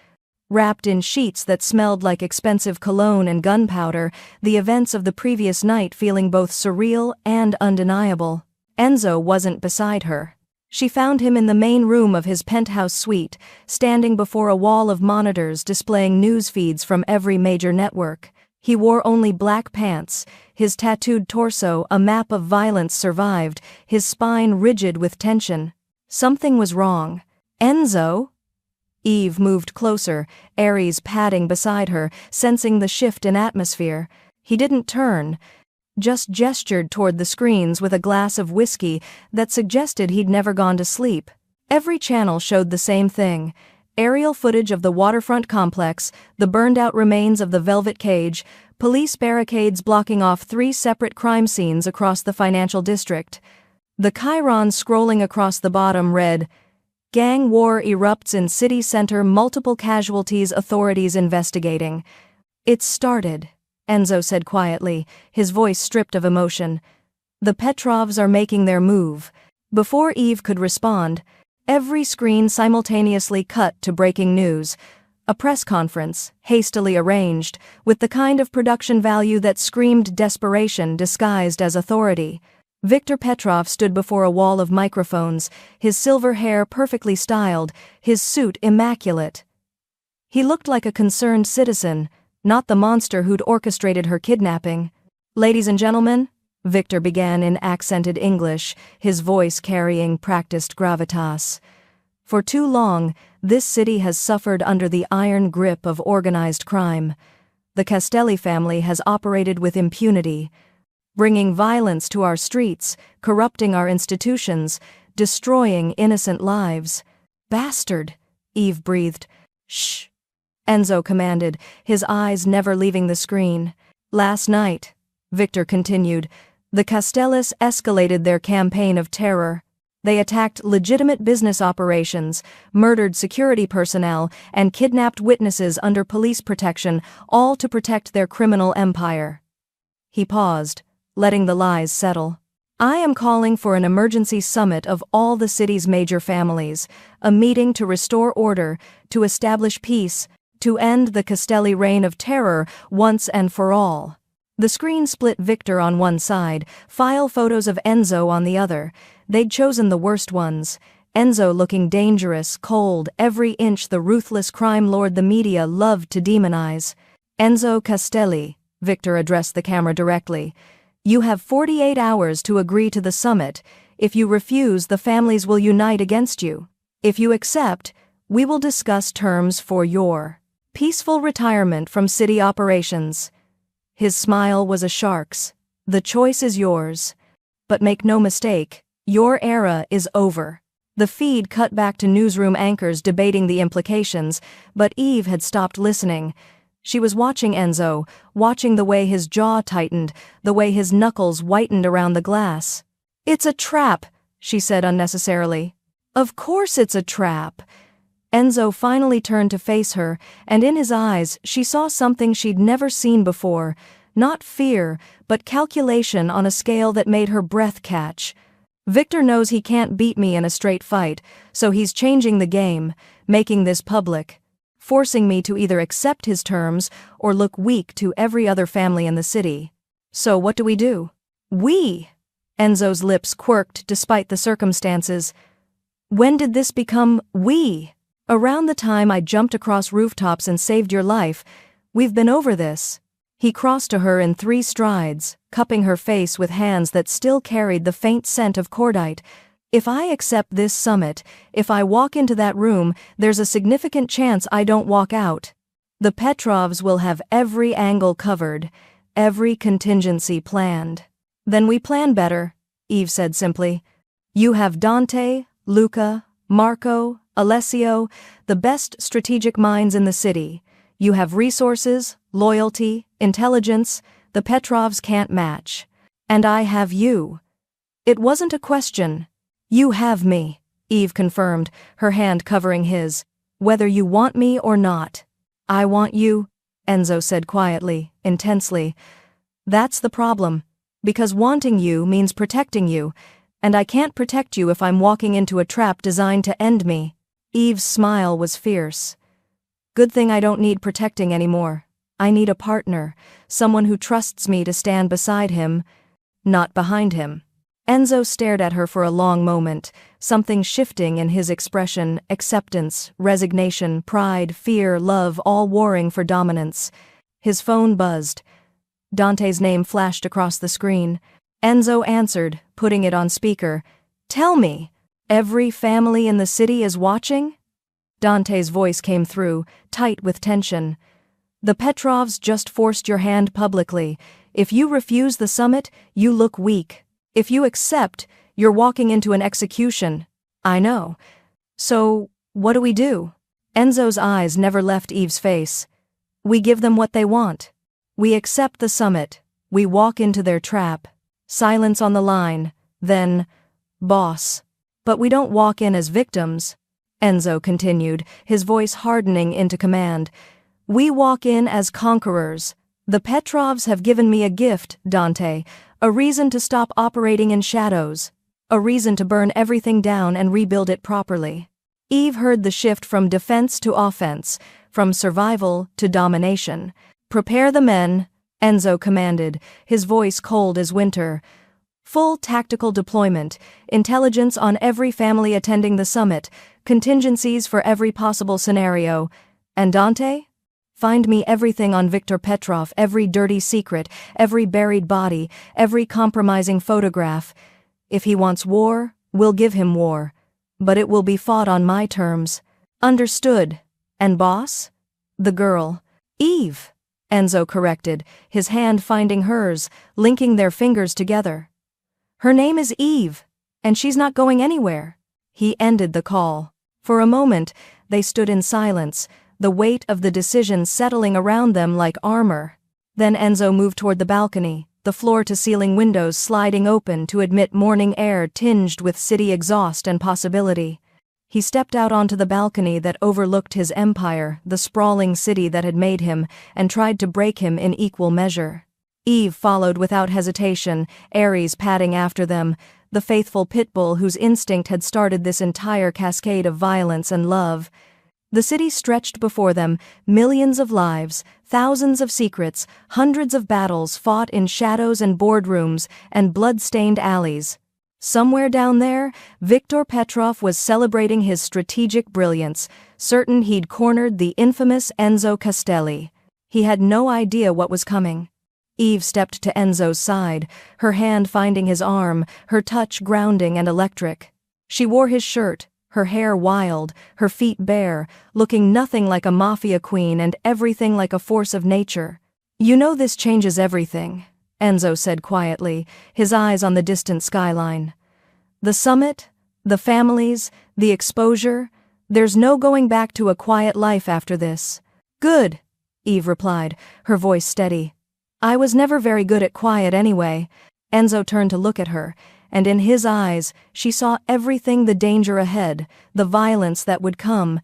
[SPEAKER 1] wrapped in sheets that smelled like expensive cologne and gunpowder, the events of the previous night feeling both surreal and undeniable. Enzo wasn't beside her. She found him in the main room of his penthouse suite, standing before a wall of monitors displaying news feeds from every major network. He wore only black pants, his tattooed torso a map of violence survived, his spine rigid with tension. Something was wrong. "Enzo?" Eve moved closer, Ares padding beside her, sensing the shift in atmosphere. He didn't turn, just gestured toward the screens with a glass of whiskey that suggested he'd never gone to sleep. Every channel showed the same thing. Aerial footage of the waterfront complex, the burned-out remains of the Velvet Cage, police barricades blocking off 3 separate crime scenes across the financial district. The chyron scrolling across the bottom read, "Gang war erupts in city center, multiple casualties, authorities investigating." "It's started," Enzo said quietly, his voice stripped of emotion. "The Petrovs are making their move." Before Eve could respond, every screen simultaneously cut to breaking news. A press conference, hastily arranged, with the kind of production value that screamed desperation disguised as authority. Viktor Petrov stood before a wall of microphones, his silver hair perfectly styled, his suit immaculate. He looked like a concerned citizen, not the monster who'd orchestrated her kidnapping. "Ladies and gentlemen," Viktor began in accented English, his voice carrying practiced gravitas. "For too long, this city has suffered under the iron grip of organized crime. The Castelli family has operated with impunity, bringing violence to our streets, corrupting our institutions, destroying innocent lives." "Bastard," Eve breathed. "Shh," Enzo commanded, his eyes never leaving the screen. "Last night," Viktor continued, "the Castellis escalated their campaign of terror. They attacked legitimate business operations, murdered security personnel, and kidnapped witnesses under police protection, all to protect their criminal empire." He paused, letting the lies settle. "I am calling for an emergency summit of all the city's major families, a meeting to restore order, to establish peace, to end the Castelli reign of terror once and for all." The screen split Viktor on one side, file photos of Enzo on the other. They'd chosen the worst ones. Enzo looking dangerous, cold, every inch the ruthless crime lord the media loved to demonize. "Enzo Castelli," Viktor addressed the camera directly, "you have 48 hours to agree to the summit. If you refuse, the families will unite against you. If you accept, we will discuss terms for your peaceful retirement from city operations." His smile was a shark's. "The choice is yours. But make no mistake, your era is over." The feed cut back to newsroom anchors debating the implications, but Eve had stopped listening. She was watching Enzo, watching the way his jaw tightened, the way his knuckles whitened around the glass. "It's a trap," she said unnecessarily. "Of course it's a trap." Enzo finally turned to face her, and in his eyes she saw something she'd never seen before, not fear, but calculation on a scale that made her breath catch. "Viktor knows he can't beat me in a straight fight, so he's changing the game, making this public, forcing me to either accept his terms or look weak to every other family in the city. So what do we do?" We? Enzo's lips quirked despite the circumstances. When did this become we? Around the time I jumped across rooftops and saved your life. We've been over this. He crossed to her in 3 strides, cupping her face with hands that still carried the faint scent of cordite. If I accept this summit, if I walk into that room, there's a significant chance I don't walk out. The Petrovs will have every angle covered, every contingency planned. Then we plan better, Eve said simply. You have Dante, Luca, Marco, Alessio, the best strategic minds in the city. You have resources, loyalty, intelligence, the Petrovs can't match. And I have you. It wasn't a question. You have me, Eve confirmed, her hand covering his. Whether you want me or not. I want you, Enzo said quietly, intensely. That's the problem. Because wanting you means protecting you, and I can't protect you if I'm walking into a trap designed to end me. Eve's smile was fierce. Good thing I don't need protecting anymore. I need a partner, someone who trusts me to stand beside him, not behind him. Enzo stared at her for a long moment, something shifting in his expression, acceptance, resignation, pride, fear, love, all warring for dominance. His phone buzzed. Dante's name flashed across the screen. Enzo answered, putting it on speaker. Tell me, every family in the city is watching? Dante's voice came through, tight with tension. The Petrovs just forced your hand publicly. If you refuse the summit, you look weak. If you accept, you're walking into an execution. I know. So, what do we do? Enzo's eyes never left Eve's face. We give them what they want. We accept the summit. We walk into their trap. Silence on the line. Then, boss. But we don't walk in as victims. Enzo continued, his voice hardening into command. We walk in as conquerors. The Petrovs have given me a gift, Dante, a reason to stop operating in shadows, a reason to burn everything down and rebuild it properly. Eve heard the shift from defense to offense, from survival to domination. Prepare the men, Enzo commanded, his voice cold as winter. Full tactical deployment, intelligence on every family attending the summit, contingencies for every possible scenario. And Dante? Find me everything on Viktor Petrov, every dirty secret, every buried body, every compromising photograph. If he wants war, we'll give him war. But it will be fought on my terms. Understood. And boss? The girl. Eve, Enzo corrected, his hand finding hers, linking their fingers together. Her name is Eve, and she's not going anywhere. He ended the call. For a moment, they stood in silence, the weight of the decision settling around them like armor. Then Enzo moved toward the balcony, the floor-to-ceiling windows sliding open to admit morning air tinged with city exhaust and possibility. He stepped out onto the balcony that overlooked his empire, the sprawling city that had made him, and tried to break him in equal measure. Eve followed without hesitation, Ares padding after them, the faithful pit bull whose instinct had started this entire cascade of violence and love. The city stretched before them, millions of lives, thousands of secrets, hundreds of battles fought in shadows and boardrooms and blood-stained alleys. Somewhere down there, Viktor Petrov was celebrating his strategic brilliance, certain he'd cornered the infamous Enzo Castelli. He had no idea what was coming. Eve stepped to Enzo's side, her hand finding his arm, her touch grounding and electric. She wore his shirt, her hair wild, her feet bare, looking nothing like a mafia queen and everything like a force of nature. You know this changes everything, Enzo said quietly, his eyes on the distant skyline. The summit, the families, the exposure, there's no going back to a quiet life after this. Good, Eve replied, her voice steady. I was never very good at quiet anyway. Enzo turned to look at her, and in his eyes, she saw everything, the danger ahead, the violence that would come,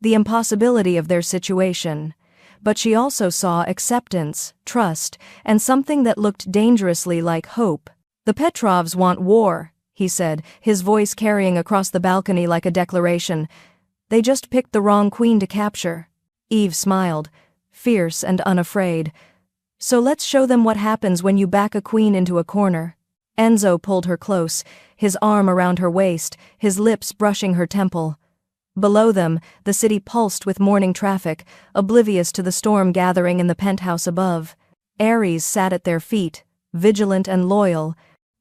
[SPEAKER 1] the impossibility of their situation. But she also saw acceptance, trust, and something that looked dangerously like hope. The Petrovs want war, he said, his voice carrying across the balcony like a declaration. They just picked the wrong queen to capture. Eve smiled, fierce and unafraid. So let's show them what happens when you back a queen into a corner. Enzo pulled her close, his arm around her waist, his lips brushing her temple. Below them, the city pulsed with morning traffic, oblivious to the storm gathering in the penthouse above. Ares sat at their feet, vigilant and loyal.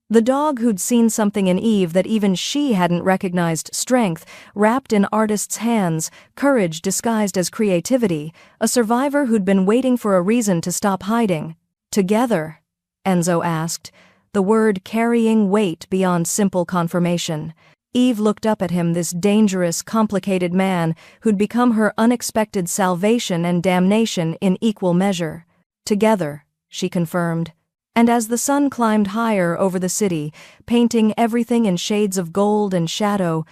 [SPEAKER 1] The dog who'd seen something in Eve that even she hadn't recognized, strength wrapped in artists' hands, courage disguised as creativity, a survivor who'd been waiting for a reason to stop hiding. Together? Enzo asked, the word carrying weight beyond simple confirmation. Eve looked up at him, this dangerous, complicated man who'd become her unexpected salvation and damnation in equal measure. Together, she confirmed. And as the sun climbed higher over the city, painting everything in shades of gold and shadow,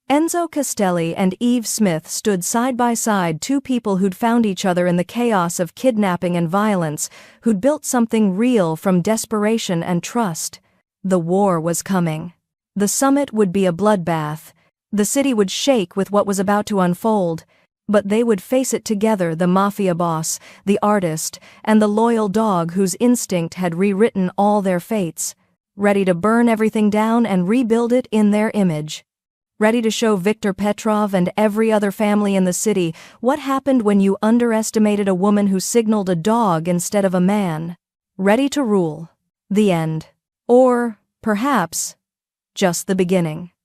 [SPEAKER 1] Enzo Castelli and Eve Smith stood side by side, two people who'd found each other in the chaos of kidnapping and violence, who'd built something real from desperation and trust. The war was coming. The summit would be a bloodbath. The city would shake with what was about to unfold. But they would face it together, the Mafia boss, the artist, and the loyal dog whose instinct had rewritten all their fates. Ready to burn everything down and rebuild it in their image. Ready to show Viktor Petrov and every other family in the city what happened when you underestimated a woman who signaled a dog instead of a man. Ready to rule. The end. Or, perhaps, just the beginning.